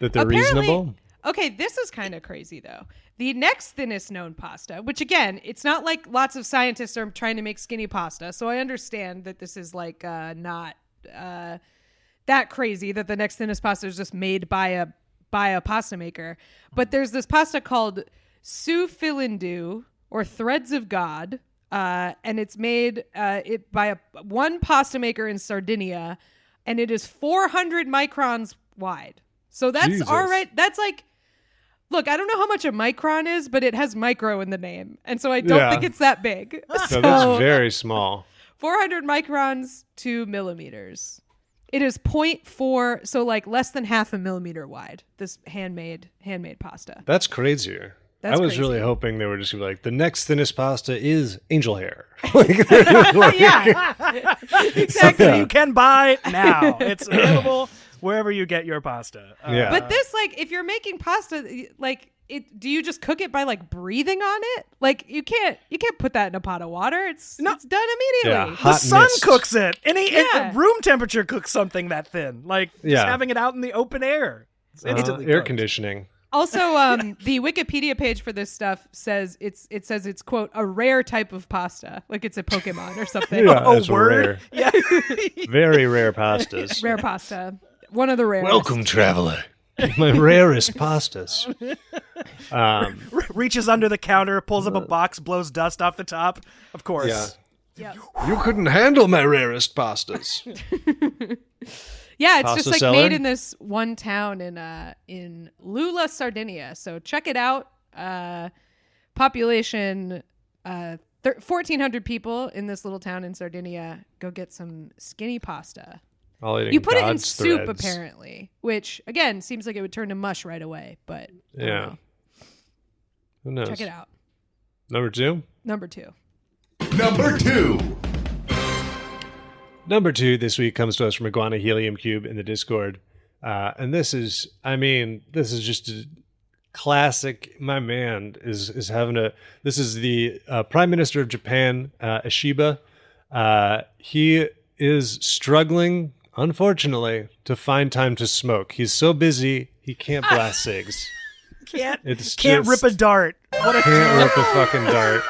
that they're reasonable. Okay, this is kind of crazy though. The next thinnest known pasta, which again, it's not like lots of scientists are trying to make skinny pasta, so I understand that this is like not that crazy that the next thinnest pasta is just made by a pasta maker. But there's this pasta called cephalopods, or threads of God, and it's made by one pasta maker in Sardinia, and it is 400 microns wide. So that's all right. That's like, look, I don't know how much a micron is, but it has micro in the name, and so I don't think it's that big. So that's very small. 400 microns to millimeters. It is 0.4, so like less than half a millimeter wide. This handmade pasta. That's crazier. I was really hoping they were just gonna be like, the next thinnest pasta is angel hair. Yeah, exactly. You can buy now. It's available wherever you get your pasta. But this, like, if you're making pasta, like, do you just cook it by like breathing on it? Like, you can't put that in a pot of water. It's done immediately. The sun cooks it. Any room temperature cooks something that thin. Like just having it out in the open air. It's instantly air cooked. conditioning. Also, the Wikipedia page for this stuff says it's quote a rare type of pasta, like it's a Pokemon or something. Yeah, it's word. Rare. Yeah, very rare pastas. Rare pasta, one of the rarest. Welcome, traveler. My rarest pastas. Reaches under the counter, pulls up a box, blows dust off the top. Of course. Yeah. You couldn't handle my rarest pastas. Yeah, it's Pasta just like seller? made in this one town in Lula, Sardinia. So check it out. Population 1,400 people in this little town in Sardinia. Go get some skinny pasta. Eating You put it in God's soup, threads. apparently, which, again, seems like it would turn to mush right away. But I don't Yeah. know. Who knows? Check it out. Number 2? Number 2. Number 2. Number 2 this week comes to us from Iguana Helium Cube in the Discord. And this is just a classic. My man is having this is the Prime Minister of Japan, Ishiba. He is struggling, unfortunately, to find time to smoke. He's so busy, he can't blast cigs. Can't Just- rip a dart. Can't rip a fucking dart.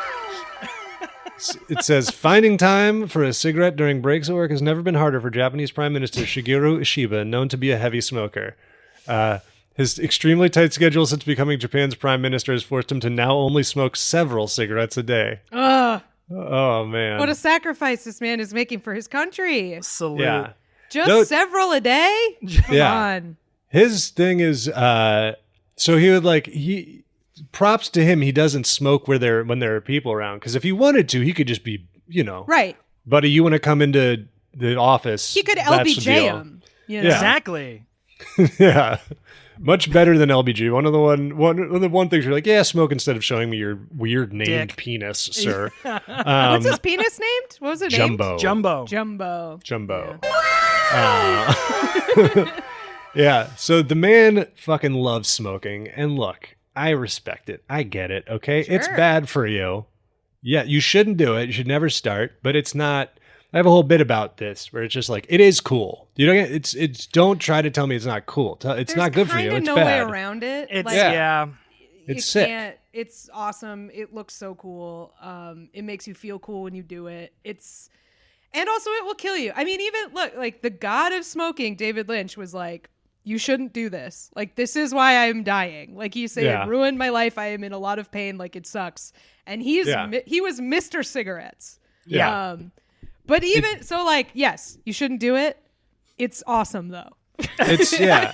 It says, finding time for a cigarette during breaks at work has never been harder for Japanese Prime Minister Shigeru Ishiba, known to be a heavy smoker. His extremely tight schedule since becoming Japan's Prime Minister has forced him to now only smoke several cigarettes a day. Ugh. Oh, man. What a sacrifice this man is making for his country. Salute. Yeah. Just several a day? Come on. His thing is, so he would props to him, he doesn't smoke when there are people around. Because if he wanted to, he could just be, Right. buddy, you want to come into the office? He could That's the LBJ deal. him. You know? Yeah. Exactly. Yeah. Much better than LBG. One of the one things you're like, yeah, smoke instead of showing me your weird named Dick. penis, sir. What's his penis named? What was it Jumbo. named? Jumbo. Jumbo. Yeah. So the man fucking loves smoking, and look, I respect it. I get it. Okay, Sure. It's bad for you. Yeah, you shouldn't do it. You should never start. But it's not. I have a whole bit about this where it's just like, it is cool. You don't get, it's don't try to tell me it's not cool. It's not good for you. It's no bad. way around it. It's Like, yeah. It's you sick. can't- It's awesome. It looks so cool. It makes you feel cool when you do it. And also it will kill you. I mean, even look, like the god of smoking, David Lynch, was like, you shouldn't do this. Like, this is why I'm dying. Like, you say, Yeah. it ruined my life. I am in a lot of pain. Like, it sucks. And he was Mr. Cigarettes. Yeah. But even so, like, yes, you shouldn't do it. It's awesome though. It's yeah.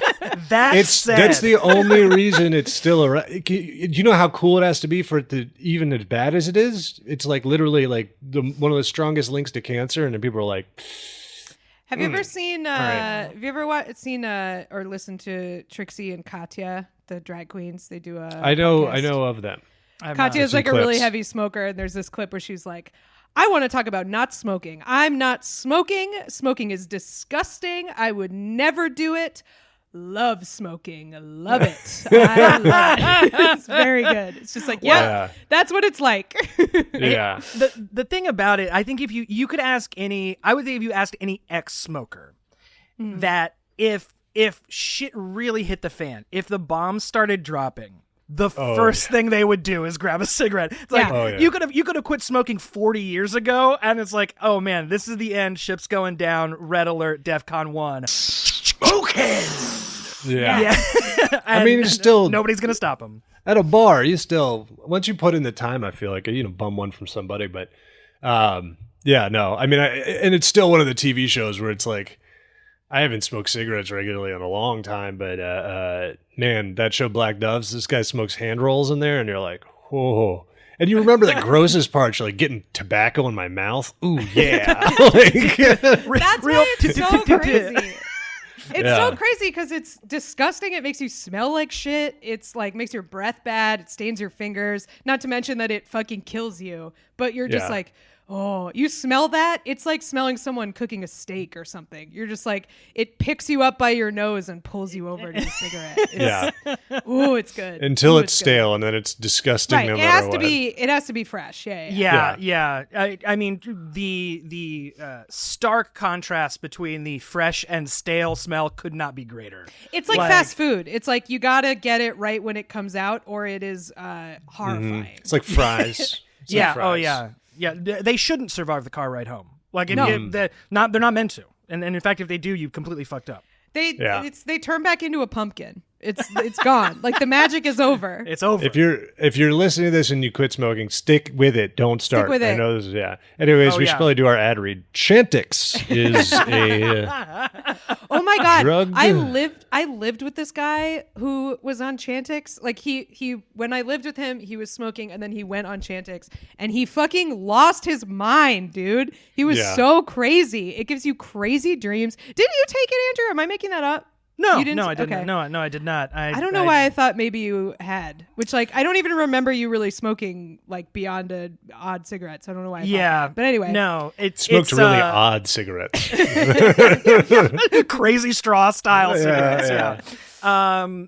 That's That's the only reason it's still around. Do you know how cool it has to be for it to, even as bad as it is? It's like literally like one of the strongest links to cancer, and then people are like, Have you ever seen? right. Have you ever seen or listened to Trixie and Katya, the drag queens? They do a. I know podcast. of them. Katya is some like a really clips. heavy smoker, and there's this clip where she's like, I want to talk about not smoking. I'm not smoking. Smoking is disgusting. I would never do it. Love smoking. Love it. I love it. It's very good. It's just like, yeah, that's what it's like. Yeah. The thing about it, I think if you could ask I would think if you asked any ex-smoker that if shit really hit the fan, if the bombs started dropping, the first thing they would do is grab a cigarette. It's like, you could have quit smoking 40 years ago, and it's like, oh man, this is the end. Ship's going down. Red alert. DEFCON 1. Smokeheads. Yeah. I mean, it's still nobody's gonna stop them. At a bar, you still, once you put in the time, I feel like bum one from somebody. But yeah, no, I mean, and it's still one of the TV shows where it's like, I haven't smoked cigarettes regularly in a long time, but man, that show Black Doves, this guy smokes hand rolls in there, and you're like, whoa. And you remember the grossest parts, like getting tobacco in my mouth. Ooh, yeah. That's why it's so crazy. It's so crazy because it's disgusting. It makes you smell like shit. It's like makes your breath bad. It stains your fingers. Not to mention that it fucking kills you. But you're just like, oh, you smell that? It's like smelling someone cooking a steak or something. You're just like, it picks you up by your nose and pulls you over to the cigarette. Ooh, it's good. Until it's stale, and then it's disgusting no matter what. It has to be fresh. Yeah. I mean, the stark contrast between the fresh and stale smell could not be greater. It's like fast food. It's like you gotta get it right when it comes out, or it is horrifying. It's like fries. Yeah, they shouldn't survive the car ride home. Like, they're not meant to. And in fact, if they do, you completely fucked up. They turn back into a pumpkin. It's gone. Like the magic is over. It's over. If you're listening to this and you quit smoking, stick with it. Don't start. Stick with it. I know this is Anyways, we should probably do our ad read. Chantix is a oh my god. drug. I lived with this guy who was on Chantix. Like he when I lived with him, he was smoking and then he went on Chantix and he fucking lost his mind, dude. He was so crazy. It gives you crazy dreams. Didn't you take it, Andrew? Am I making that up? No, you didn't? I didn't. Okay. No, I did not. I don't know why I thought maybe you had. Which, like, I don't even remember you really smoking like beyond a odd cigarettes. I don't know why. I thought that. But anyway, no, smoked really odd cigarettes, crazy straw style cigarettes. Yeah.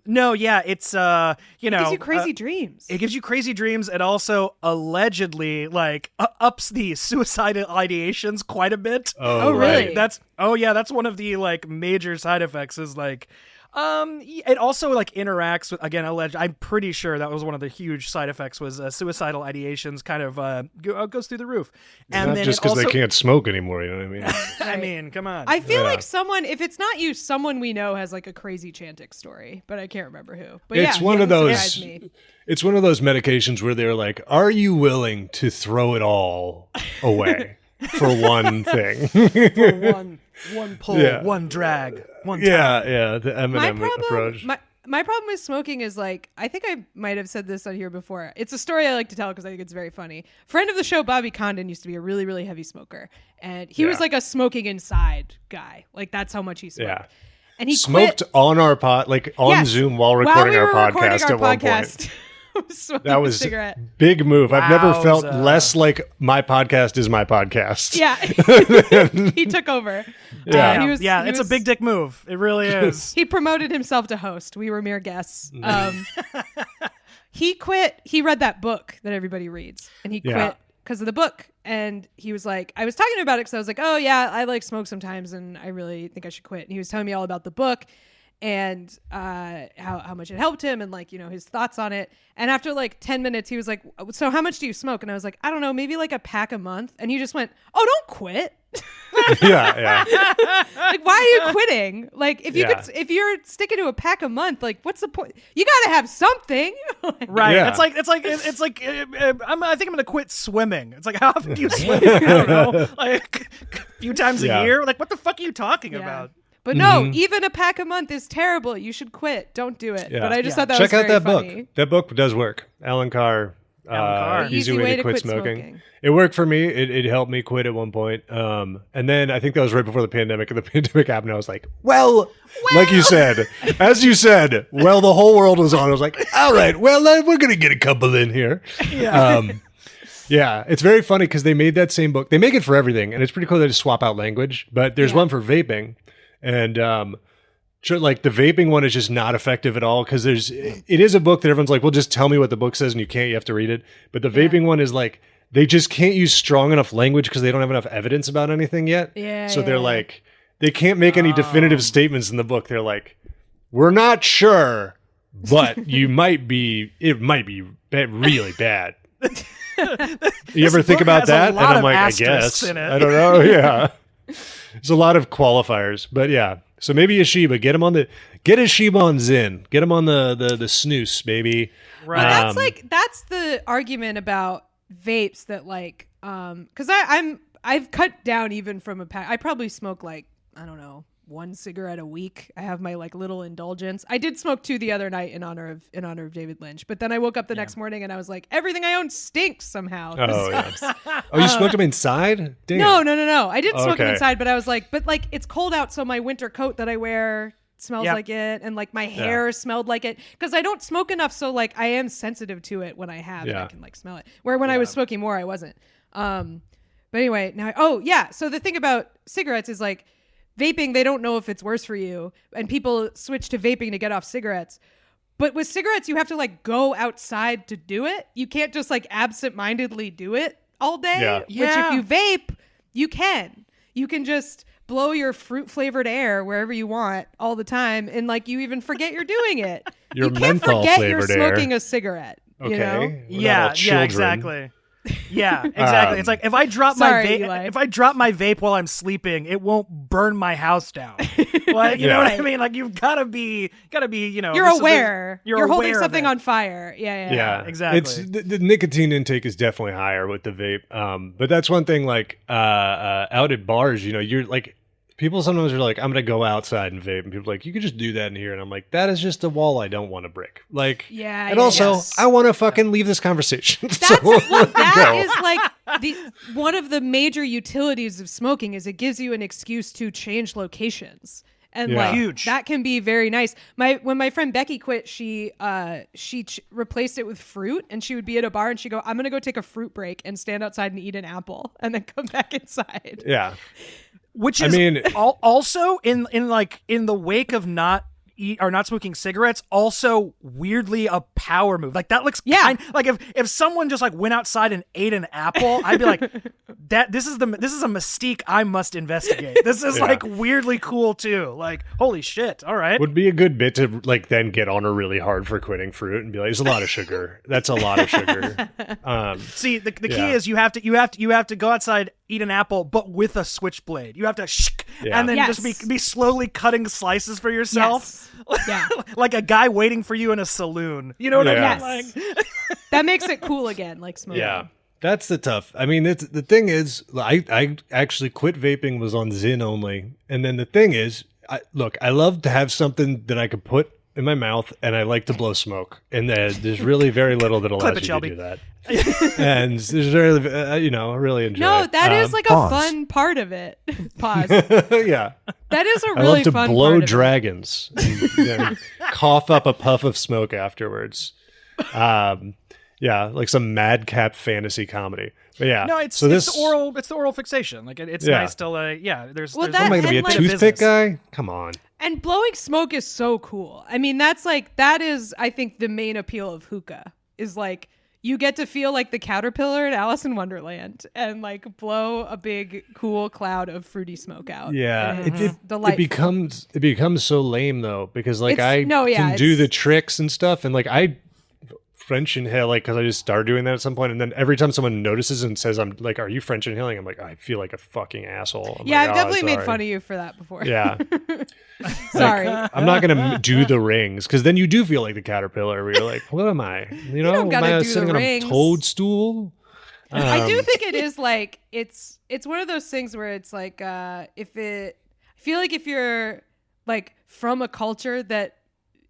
No, yeah, it's it gives you crazy dreams. It gives you crazy dreams. It also allegedly like ups the suicidal ideations quite a bit. Oh really? That's one of the like major side effects is like it also like interacts with, again, I'm pretty sure that was one of the huge side effects was suicidal ideations kind of goes through the roof. And not then just because they can't smoke anymore, you know what I mean? I mean, come on. I feel like someone, if it's not you, someone we know has like a crazy Chantix story, but I can't remember who. But it's one of those. It's one of those medications where they're like, "Are you willing to throw it all away for one thing?" For one pull, one drag, one time. Yeah, the Eminem approach. My problem with smoking is like, I think I might have said this on here before. It's a story I like to tell because I think it's very funny. Friend of the show, Bobby Condon, used to be a really, really heavy smoker. And he was like a smoking inside guy. Like that's how much he smoked. Yeah. And he smoked on our on Zoom while recording our podcast at one point. That was a big move. I've never felt less like my podcast is my podcast. Yeah. He took over. Yeah, it's a big dick move. It really is. He promoted himself to host. We were mere guests. He quit. He read that book that everybody reads, and he quit because of the book. And he was like, I was talking about it because I was like, oh yeah, I like smoke sometimes, and I really think I should quit. And he was telling me all about the book and how much it helped him and like, you know, his thoughts on it. And after like 10 minutes, he was like, so how much do you smoke? And I was like, I don't know, maybe like a pack a month. And he just went, oh, don't quit. Yeah. Like, why are you quitting? Like, if if you're sticking to a pack a month, like, what's the point? You got to have something. Right. Yeah. It's like I think I'm going to quit swimming. It's like, how often do you swim? I don't know. Like a few times a year. Like, what the fuck are you talking about? But no, even a pack a month is terrible. You should quit. Don't do it. Yeah. But I just thought that was very funny. Check out that funny. book. That book does work. Alan Carr. Easy way to quit smoking. It worked for me. It helped me quit at one point. And then I think that was right before the pandemic. And the pandemic happened. I was like, well, like you said, as you said, well, the whole world was on. I was like, all right, well, we're going to get a couple in here. Yeah. Yeah, it's very funny because they made that same book. They make it for everything. And it's pretty cool they just swap out language. But there's one for vaping. And like the vaping one is just not effective at all because it is a book that everyone's like, well, just tell me what the book says and you have to read it. But the vaping one is like, they just can't use strong enough language because they don't have enough evidence about anything yet. Yeah. So they're like, they can't make any definitive statements in the book. They're like, we're not sure, but it might be really bad. You ever think about that? And I'm like, I guess. I don't know. Yeah. There's a lot of qualifiers, but yeah. So maybe Yeshiva, get Yeshiva on Zyn, get him on the snooze, baby. Right. That's the argument about vapes that like, because I've cut down even from a pack. I probably smoke like, I don't know, 1 cigarette a week. I have my like little indulgence. I did smoke 2 the other night in honor of David Lynch, but then I woke up the next morning and I was like, everything I own stinks somehow. Oh, you smoked them inside? Damn. No. I did smoke them inside, but I was like, it's cold out, so my winter coat that I wear smells like it, and like my hair smelled like it because I don't smoke enough, so like I am sensitive to it when I have and I can like smell it. Where when I was smoking more, I wasn't. But anyway, so the thing about cigarettes is like, vaping, they don't know if it's worse for you, and people switch to vaping to get off cigarettes. But with cigarettes, you have to like go outside to do it. You can't just like absentmindedly do it all day. Which if you vape, you can just blow your fruit flavored air wherever you want all the time, and like you even forget you're doing it. You can't forget you're smoking a cigarette. Okay. You know? Yeah, exactly. Yeah, exactly. It's like if I drop Eli. if I drop my vape while I'm sleeping, it won't burn my house down. Like, you know what I mean? Like, you've gotta be, you know, You're aware. You're holding aware something on fire. Yeah. Exactly. It's the nicotine intake is definitely higher with the vape. But that's one thing. Like out at bars, you know, you're like. People sometimes are like, I'm going to go outside and vape. And people are like, you could just do that in here. And I'm like, that is just a wall I don't want to break. Like, and also, I want to fucking leave this conversation. That is like one of the major utilities of smoking is it gives you an excuse to change locations. And like huge. That can be very nice. When my friend Becky quit, she replaced it with fruit, and she would be at a bar and she'd go, I'm going to go take a fruit break and stand outside and eat an apple and then come back inside. Yeah. Which is also in the wake of not smoking cigarettes, also weirdly a power move. Like that looks like if someone just like went outside and ate an apple, I'd be like, this is a mystique I must investigate. This is like weirdly cool too. Like, holy shit. All right. Would be a good bit to like then get on her really hard for quitting fruit and be like, there's a lot of sugar. That's a lot of sugar. See, the key is you have to go outside, eat an apple, but with a switchblade. You have to and then just be slowly cutting slices for yourself. Yes. Like a guy waiting for you in a saloon. You know what I mean? Like, that makes it cool again, like smoking. Yeah. That's the tough. I mean, the thing is, I actually quit vaping was on Zyn only. And then the thing is, I love to have something that I could put in my mouth, and I like to blow smoke. And there's really very little that allows you to do that. And there's very, I really enjoy it. No, that is like a fun part of it. Pause. Yeah. That is a really fun part. I love to of blow it. dragons and cough up a puff of smoke afterwards. Yeah, like some madcap fantasy comedy. But yeah, no, it's the oral fixation. Like it's nice to There's am I going to be a toothpick guy? Come on. And blowing smoke is so cool. I mean, that is I think the main appeal of hookah is like you get to feel like the caterpillar in Alice in Wonderland and like blow a big cool cloud of fruity smoke out. Yeah, it becomes so lame though because like I can do the tricks and stuff and like I French inhale like because I just started doing that at some point and then every time someone notices and says I'm like, are you French inhaling? I'm like, I feel like a fucking asshole. I've definitely made fun of you for that before. Yeah. Sorry. I'm not gonna do the rings because then you do feel like the caterpillar where you're like, what am I? You know, am I sitting on a toadstool? I do think it is like it's one of those things where it's like I feel like if you're like from a culture that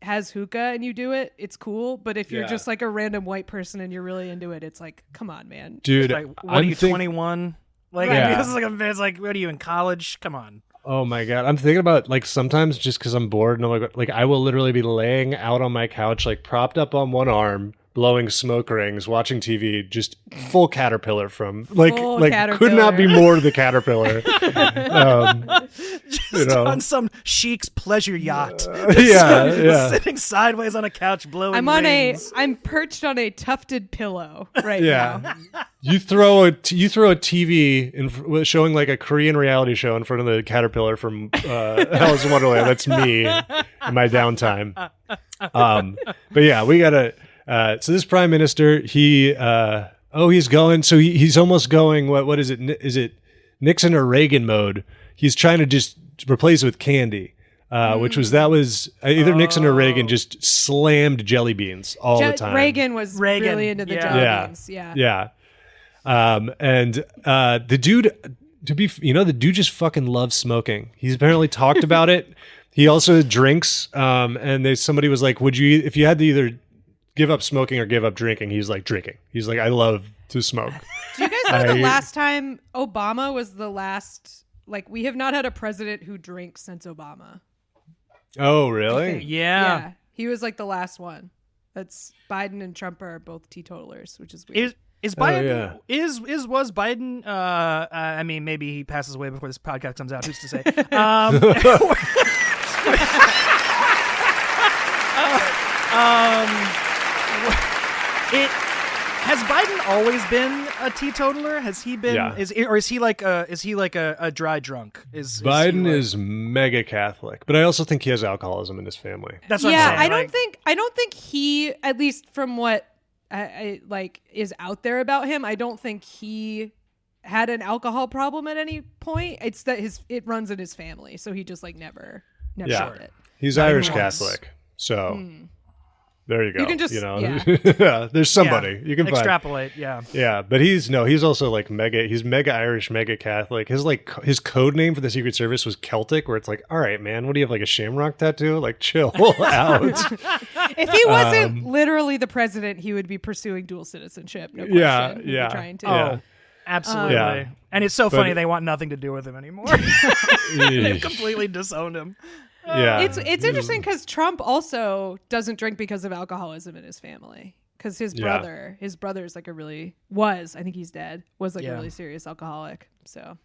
has hookah and you do it, it's cool. But if you're just like a random white person and you're really into it, it's like, come on, man, dude. Like, what are you 21? Like this is it's like, what are you in college? Come on. Oh my God. I'm thinking about like sometimes just because I'm bored and I'm like I will literally be laying out on my couch, like propped up on one arm, blowing smoke rings, watching TV, just full caterpillar from caterpillar. Could not be more the caterpillar. Just on some sheik's pleasure yacht. Sitting sideways on a couch blowing rings. I'm perched on a tufted pillow right now. You throw a TV showing like a Korean reality show in front of the caterpillar from Alice in Wonderland. That's me in my downtime. But yeah, we gotta. So this prime minister, he's going. So he's almost going. What is it? Is it Nixon or Reagan mode? He's trying to just replace it with candy, which was either Nixon or Reagan just slammed jelly beans all the time. Reagan was really into the jelly beans. Yeah. And the dude, the dude just fucking loves smoking. He's apparently talked about it. He also drinks. And somebody was like, if you had to either give up smoking or give up drinking, he's like drinking. He's like, I love to smoke. Do you guys know the last time Obama was the last, like we have not had a president who drinks since Obama. Oh, really? Yeah. He was like the last one. That's Biden and Trump are both teetotalers, which is weird. Is Biden was Biden I mean maybe he passes away before this podcast comes out, who's to say? Has Biden always been a teetotaler? Has he been? Yeah. Is he like a dry drunk? Biden is mega Catholic, but I also think he has alcoholism in his family. That's what I'm saying. I don't think he, at least from what is out there about him. I don't think he had an alcohol problem at any point. It's that it runs in his family, so he just like never showed it. He's Irish Catholic, so there you go. You can just there's somebody you can extrapolate. Yeah, but he's also like he's mega Irish, mega Catholic. His code name for the Secret Service was Celtic, where it's like, all right, man, what do you have, like a shamrock tattoo? Like, chill out. If he wasn't literally the president, he would be pursuing dual citizzenship. No question. He'd be trying to. Oh, absolutely. And it's so funny they want nothing to do with him anymore. They've completely disowned him. Yeah, it's interesting because Trump also doesn't drink because of alcoholism in his family. Because his brother's like I think he's dead, was like a really serious alcoholic. So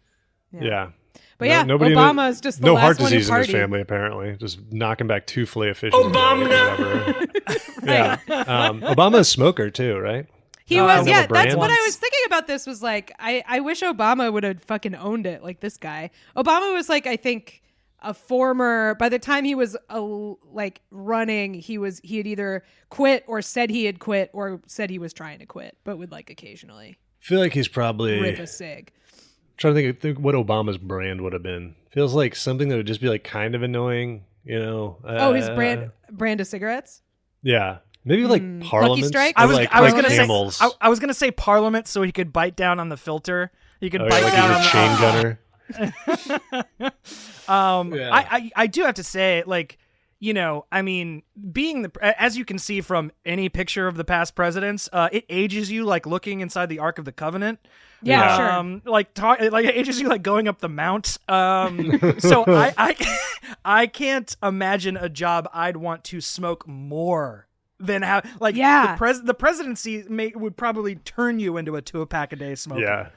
yeah. But Obama is just the last heart one disease who in his partied. family, apparently. Just knocking back 2 filet fish. Obama! Yeah. Obama's a smoker too, right? He was, yeah. That's what I was thinking about. This was like, I wish Obama would have fucking owned it, like this guy. Obama was like, I think, a former. By the time he was running, he had either quit or said he had quit or said he was trying to quit, but would like occasionally. I feel like he's probably rip a cig. Trying to think what Obama's brand would have been. Feels like something that would just be like kind of annoying, you know. His brand of cigarettes. Yeah. Maybe like Parliament. Lucky Strike? I was gonna say Parliament, so he could bite down on the filter. He could bite down on the chain gunner. I do have to say, like, you know, I mean, being as you can see from any picture of the past presidents, it ages you like looking inside the Ark of the Covenant. Yeah, sure. Like it ages you like going up the mount. So I can't imagine a job I'd want to smoke more than how the presidency would probably turn you into a 2-pack a day smoker. Yeah.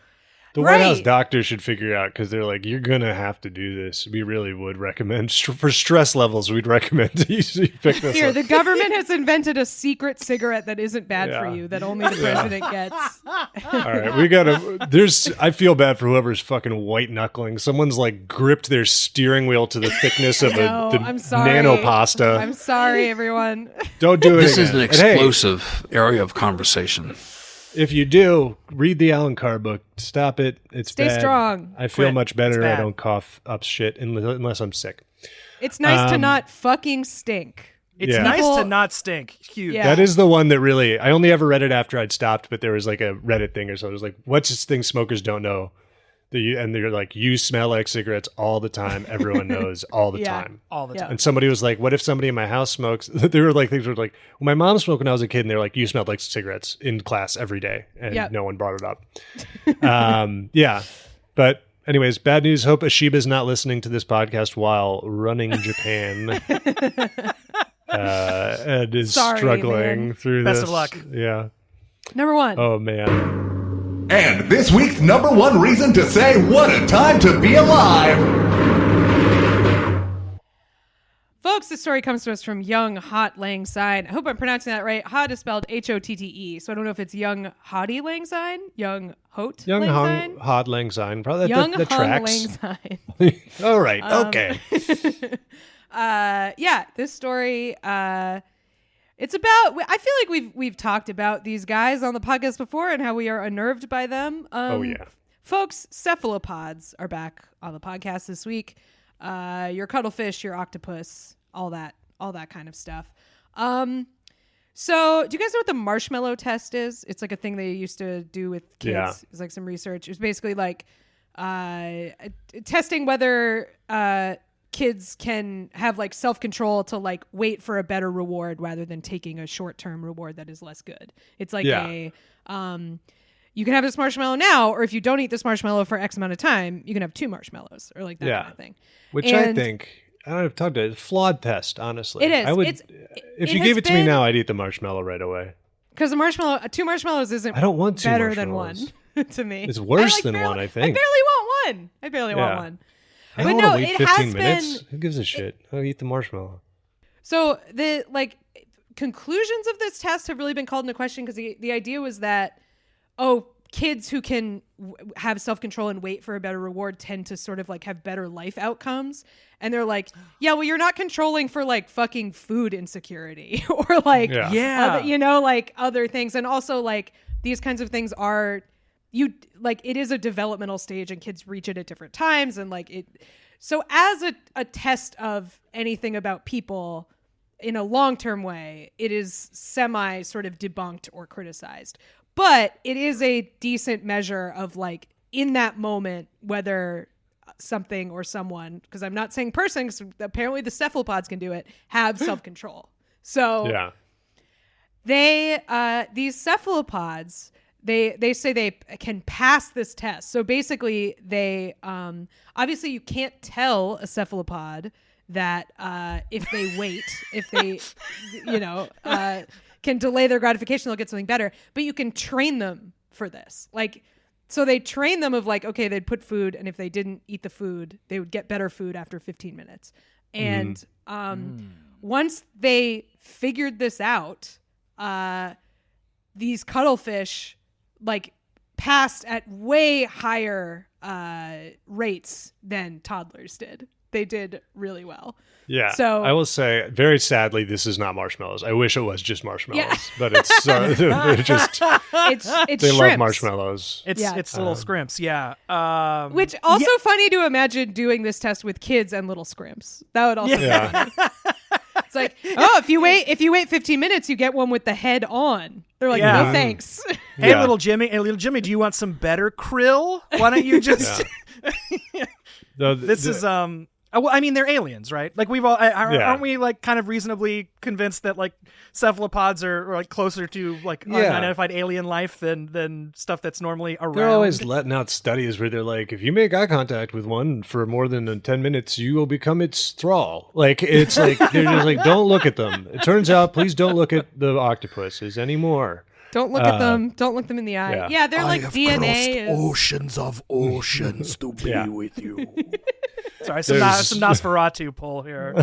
The White House doctors should figure out, because they're like, you're going to have to do this. We really would recommend, for stress levels, we'd recommend you pick this Here, up. the government has invented a secret cigarette that isn't bad for you, that only the president gets. All right, I feel bad for whoever's fucking white knuckling. Someone's like gripped their steering wheel to the thickness of I'm sorry. nanopasta. I'm sorry, everyone. Don't do it This again. is an explosive area of conversation. If you do, read the Alan Carr book. Stop it. It's Stay bad. strong. I feel much better. I don't cough up shit unless I'm sick. It's nice to not fucking stink. It's nice to not stink. Huge. Yeah. That is the one that really, I only ever read it after I'd stopped, but there was like a Reddit thing or so. It was like, what's this thing smokers don't know? And they're like, you smell like cigarettes all the time. Everyone knows all the time. All the time. And somebody was like, what if somebody in my house smokes? They were like, things were like, well, my mom smoked when I was a kid, and they're like, you smelled like cigarettes in class every day. And no one brought it up. But anyways, bad news. Hope Ashiba's not listening to this podcast while running Japan. And is struggling through this. Best of luck. Yeah. Number 1. Oh, man. And this week's number 1 reason to say what a time to be alive. Folks, this story comes to us from Young Hot Lang Syne. I hope I'm pronouncing that right. Hot is spelled Hotte, so I don't know if it's Young Hottie Lang Syne, Young Hote Young Lang Hung Syne. Hot Lang Syne. Probably Young that Hung tracks. Lang Syne. All right. Okay. This story, it's about, I feel like we've talked about these guys on the podcast before and how we are unnerved by them. Folks, cephalopods are back on the podcast this week. Your cuttlefish, your octopus, all that kind of stuff. So do you guys know what the marshmallow test is? It's like a thing they used to do with kids. Yeah. It's like some research. It was basically like testing whether kids can have like self-control to like wait for a better reward rather than taking a short-term reward that is less good. It's like you can have this marshmallow now, or if you don't eat this marshmallow for X amount of time, you can have 2 marshmallows or like that kind of thing. Which I think, I don't know if I've talked about it, it's a flawed test, honestly. It is. I would, if you gave it to me now, I'd eat the marshmallow right away. Because 2 marshmallows isn't I don't want 2 better than 1 to me. It's worse than 1, I think. I barely want one. I don't want to wait 15 minutes. Who gives a shit? I'll eat the marshmallow. So the conclusions of this test have really been called into question because the idea was that, kids who can have self-control and wait for a better reward tend to sort of like have better life outcomes. And they're like, yeah, well, you're not controlling for like fucking food insecurity or like, other, like other things. And also like these kinds of things are it is a developmental stage and kids reach it at different times. And like it, so as a test of anything about people in a long-term way, it is semi sort of debunked or criticized. But it is a decent measure of like in that moment, whether something or someone, because I'm not saying person, because apparently the cephalopods can do it, have self-control. So these cephalopods, they say they can pass this test. So basically they, obviously you can't tell a cephalopod that if they wait, if they, can delay their gratification, they'll get something better. But you can train them for this. Like, so they train them of like, okay, they'd put food, and if they didn't eat the food, they would get better food after 15 minutes. And once they figured this out, these cuttlefish like passed at way higher rates than toddlers did. They did really well. Yeah. So I will say, very sadly, this is not marshmallows. I wish it was just marshmallows, but it's they're just it's they shrimps. love marshmallows. It's little scrimps. Yeah. Which also funny to imagine doing this test with kids and little scrimps. That would also be funny. It's like, oh, if you wait 15 minutes, you get one with the head on. They're like, no thanks. Hey, little Jimmy, do you want some better krill? Why don't you just? This is well, I mean, they're aliens, right? Like we've all aren't we like kind of reasonably convinced that like cephalopods are like closer to like unidentified alien life than stuff that's normally around. They're always letting out studies where they're like, if you make eye contact with one for more than 10 minutes, you will become its thrall. Like it's like they're just like, don't look at them. It turns out, please don't look at the octopuses anymore. Don't look at them. Don't look them in the eye. Yeah, they're like DNA. Oceans of oceans to be with you. Sorry, some Nosferatu pull here.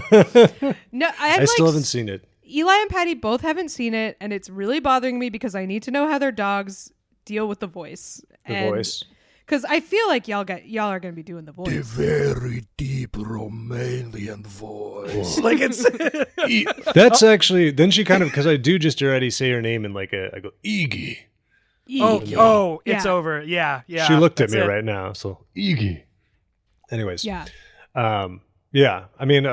No, I still haven't seen it. Eli and Patty both haven't seen it, and it's really bothering me because I need to know how their dogs deal with the voice. Because I feel like y'all are going to be doing the voice. The very deep Romanian voice. Like it's that's actually, then she kind of, because I do just already say her name in like I go, Iggy. Oh, it's over. Yeah. She looked at me right now, so Iggy. Anyways. Yeah. I mean,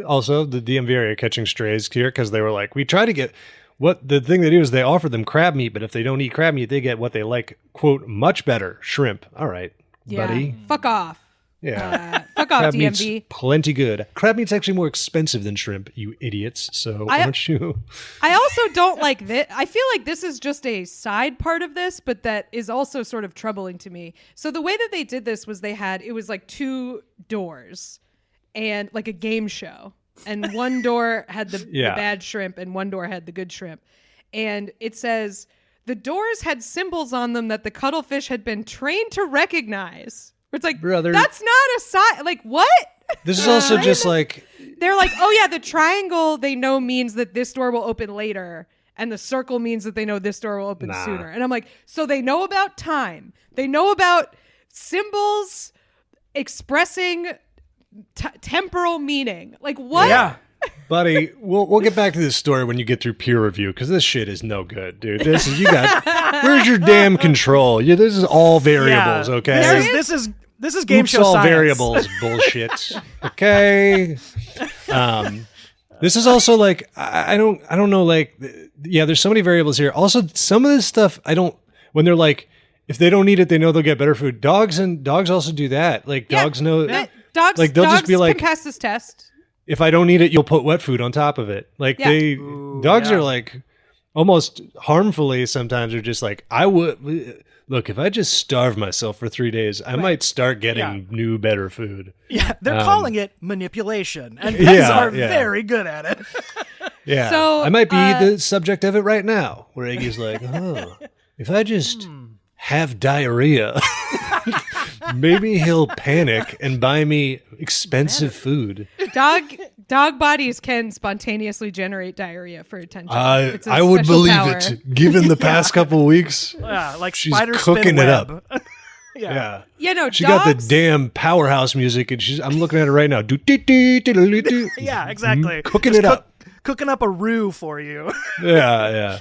also the DMV area catching strays here because they were like, we try to get, what the thing they do is they offer them crab meat, but if they don't eat crab meat, they get what they like, quote, much better, shrimp. All right, buddy. Fuck off. Yeah. Fuck off, crab DMV. Meat's plenty good. Crab meat's actually more expensive than shrimp, you idiots. So why don't you? I also don't like this. I feel like this is just a side part of this, but that is also sort of troubling to me. So the way that they did this was it was like two doors and like a game show. And one door had the bad shrimp and one door had the good shrimp. And it says the doors had symbols on them that the cuttlefish had been trained to recognize. It's like, brother, that's not a sign. Like, what? This is also just like... They're like, oh yeah, the triangle they know means that this door will open later. And the circle means that they know this door will open sooner. And I'm like, so they know about time. They know about symbols expressing temporal meaning. Like, what? Yeah. Buddy, we'll get back to this story when you get through peer review because this shit is no good, dude. This is where's your damn control? This is all variables, okay? This is game show all science. Variables bullshit. Okay. This is also like I don't know, like, there's so many variables here. Also, some of this stuff when they're like, if they don't eat it, they know they'll get better food. Dogs also do that. Like dogs know. Dogs, like they'll just be like, can pass this test. If I don't eat it, you'll put wet food on top of it. Like dogs are like almost harmfully sometimes are just like, I would look, if I just starve myself for 3 days, I might start getting new, better food. Yeah. They're calling it manipulation and pets are very good at it. Yeah. So I might be the subject of it right now where Iggy's like, if I just have diarrhea, maybe he'll panic and buy me expensive food. Dogs Dog bodies can spontaneously generate diarrhea for attention. It's a I would special believe power. it. Given the past couple weeks, like she's spider cooking spin it web. up. Yeah. Yeah, no, She got the dogs- damn powerhouse music, and I'm looking at it right now. Yeah, exactly. Cooking Just it up. Cooking up a roux for you. Yeah.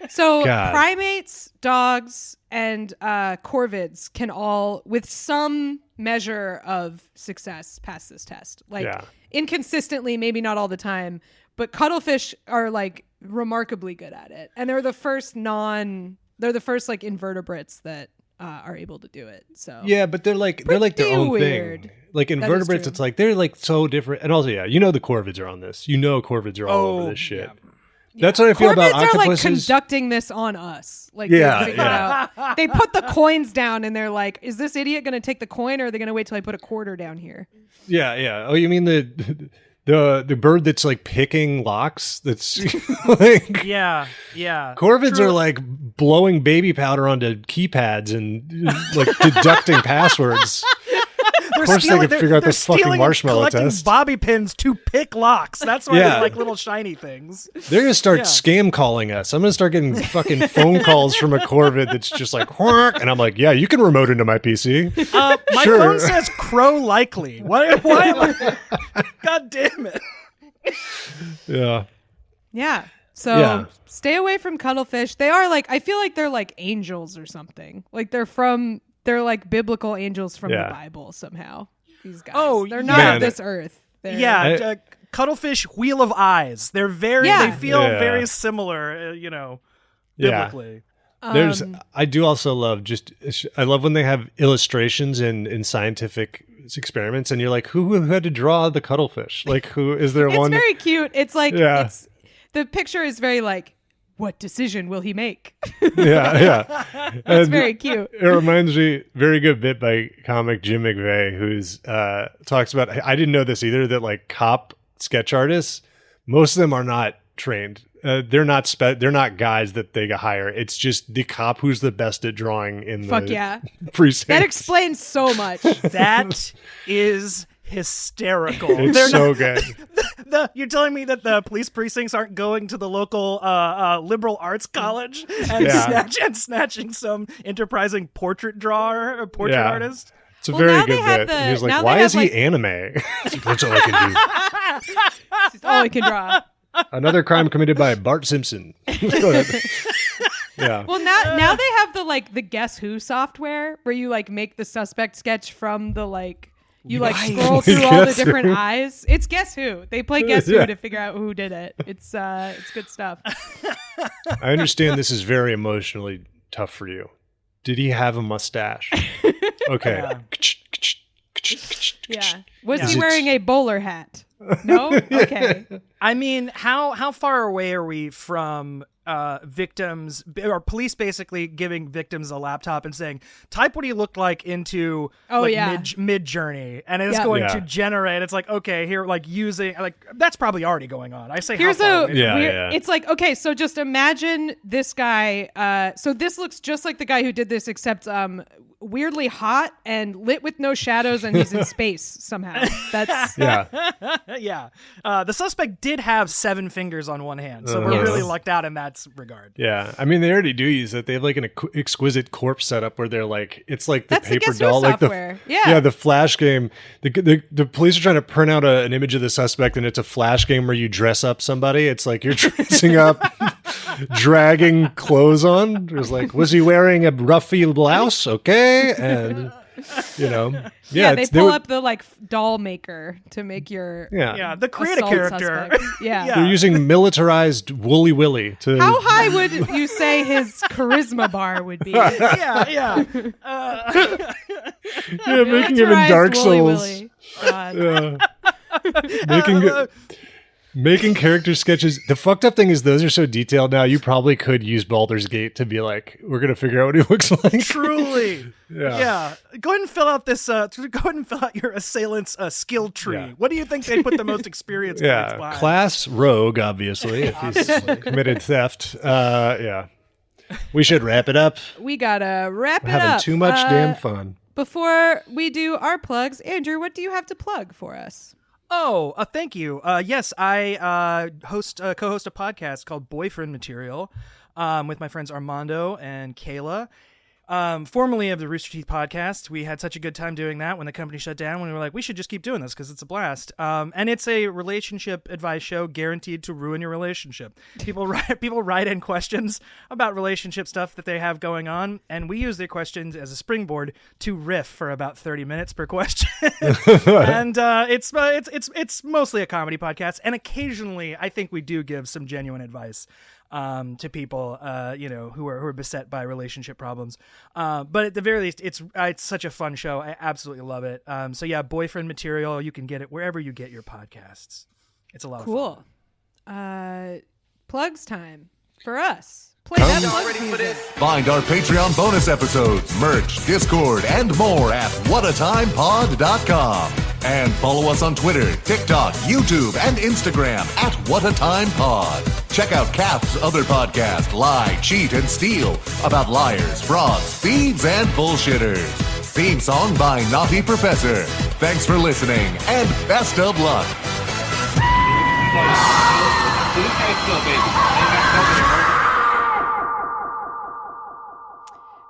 So God. primates, dogs, and corvids can all, with some measure of success, pass this test. Like inconsistently, maybe not all the time, but cuttlefish are like remarkably good at it, and they're the first like invertebrates that are able to do it. So Yeah, but they're like their own weird. thing. Like That is invertebrates, true. it's like they're like so different. And also, the corvids are on this. Corvids are all over this shit. That's what I feel about corvids are like octopuses. conducting this on us. Like Yeah, they figured out. They put the coins down and they're like, "Is this idiot going to take the coin, or are they going to wait till I put a quarter down here?" Yeah. Oh, you mean the bird that's like picking locks? That's like Yeah. corvids are like blowing baby powder onto keypads and like deducting passwords. Of course, they can figure out this fucking marshmallow test. Bobby pins to pick locks. That's why they're like little shiny things. They're gonna start scam calling us. I'm gonna start getting fucking phone calls from a corvid that's just like, "Whack," and I'm like, "Yeah, you can remote into my PC." My Sure. phone says crow likely. Why am I? God damn it! Yeah. Yeah. So stay away from cuttlefish. They are like, I feel like they're like angels or something. Like they're like biblical angels from the Bible somehow. These guys. Oh, they're not yeah. of this earth. They're, Yeah, cuttlefish, wheel of eyes. They're they feel very similar. Biblically. I do also love I love when they have illustrations in scientific experiments, and you're like, who had to draw the cuttlefish? Like, who is there one? It's very cute. It's like the picture is very like, what decision will he make? Yeah. It's very cute. It reminds me, very good bit by comic Jim McVeigh, who's talks about, I didn't know this either, that like cop sketch artists, most of them are not trained. They're not guys that they hire. It's just the cop who's the best at drawing in the precinct. That explains so much. That is hysterical. It's so good. You're telling me that the police precincts aren't going to the local liberal arts college and snatching some enterprising portrait artist? It's a very good have bit. the- He was like, now why they is have, he like- anime? That's all I can do. That's all I can draw. Another crime committed by Bart Simpson. Go ahead. Yeah. Well, now they have the Guess Who software where you like make the suspect sketch from the like you like scroll through all the Guess Who. different eyes. It's Guess Who. They play Guess Who to figure out who did it. It's good stuff. I understand this is very emotionally tough for you. Did he have a mustache? Okay. Yeah. Was Is he it- wearing a bowler hat? No? Okay. I mean, how far away are we from victims or police basically giving victims a laptop and saying, type what he looked like into mid journey, and it's going to generate. It's like, okay, here, like using like that's probably already going on. I say, Here's how far a away from- weird, it's like, okay, so just imagine this guy. So this looks just like the guy who did this, except weirdly hot and lit with no shadows, and he's in space somehow. That's yeah. The suspect did have 7 fingers on one hand, so we're really lucked out in that regard. Yeah, I mean they already do use it. They have like an exquisite corpse setup where they're like, it's like the That's the paper Guess Who doll, like software. the Flash game. The police are trying to print out an image of the suspect, and it's a Flash game where you dress up somebody. It's like you're dressing up, dragging clothes on. There's like, was he wearing a ruffy blouse? Okay, and they pull up the like doll maker to make your the create a assault character. suspect. Yeah. They're using militarized Wooly Willy to. How high would you say his charisma bar would be? Yeah. Making him in Dark Souls. Willy. God. Making character sketches. The fucked up thing is those are so detailed now. You probably could use Baldur's Gate to be like, we're gonna figure out what he looks like. Truly. Yeah. Go ahead and fill out this. Go ahead and fill out your assailant's skill tree. Yeah. What do you think they put the most experience points Yeah, by? class rogue, obviously, if he's committed theft. We should wrap it up. We gotta wrap We're it up. having too much damn fun. Before we do our plugs, Andrew, what do you have to plug for us? Oh, thank you. Yes, I co-host a podcast called Boyfriend Material with my friends Armando and Kayla. Formerly of the Rooster Teeth podcast. We had such a good time doing that when the company shut down, when we were like, we should just keep doing this because it's a blast. And it's a relationship advice show guaranteed to ruin your relationship. People write in questions about relationship stuff that they have going on, and we use their questions as a springboard to riff for about 30 minutes per question. And it's mostly a comedy podcast, and occasionally I think we do give some genuine advice to people, who are beset by relationship problems. But at the very least, it's such a fun show. I absolutely love it. So yeah, Boyfriend Material. You can get it wherever you get your podcasts. It's a lot of fun. Cool. Plugs time for us. Find our Patreon bonus episodes, merch, Discord, and more at whatatimepod.com. And follow us on Twitter, TikTok, YouTube, and Instagram at whatatimepod. Check out Cap's other podcast, Lie, Cheat, and Steal, about liars, frauds, thieves, and bullshitters. Theme song by Naughty Professor. Thanks for listening, and best of luck.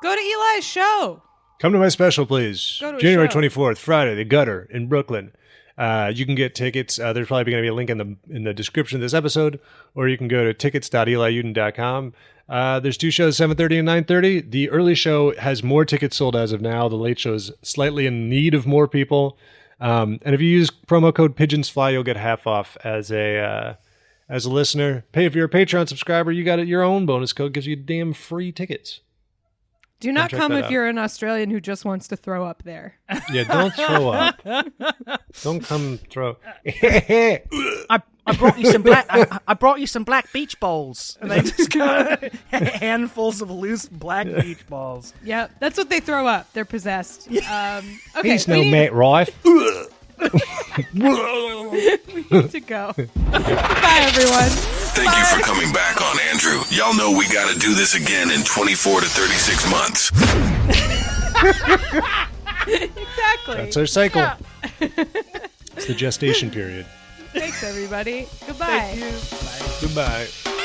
Go to Eli's show. Come to my special, please. January 24th, Friday, The Gutter in Brooklyn. You can get tickets. There's probably going to be a link in the description of this episode, or you can go to tickets.eliuden.com. There's two shows, 7:30 and 9:30. The early show has more tickets sold as of now. The late show is slightly in need of more people. And if you use promo code PigeonsFly, you'll get half off as a listener. If you're a Patreon subscriber, you got your own bonus code, gives you damn free tickets. Do not come if you're an Australian who just wants to throw up there. Yeah, don't throw up. Don't come throw. I brought you some black. I brought you some black beach balls, and they just got handfuls of loose black beach balls. Yeah, that's what they throw up. They're possessed. Okay, he's no Matt Rife. We need to go. Bye, everyone. Thank you for coming back on, Andrew. Y'all know we got to do this again in 24 to 36 months. Exactly. That's our cycle. Yeah. It's the gestation period. Thanks, everybody. Goodbye. Thank you. Bye. Goodbye.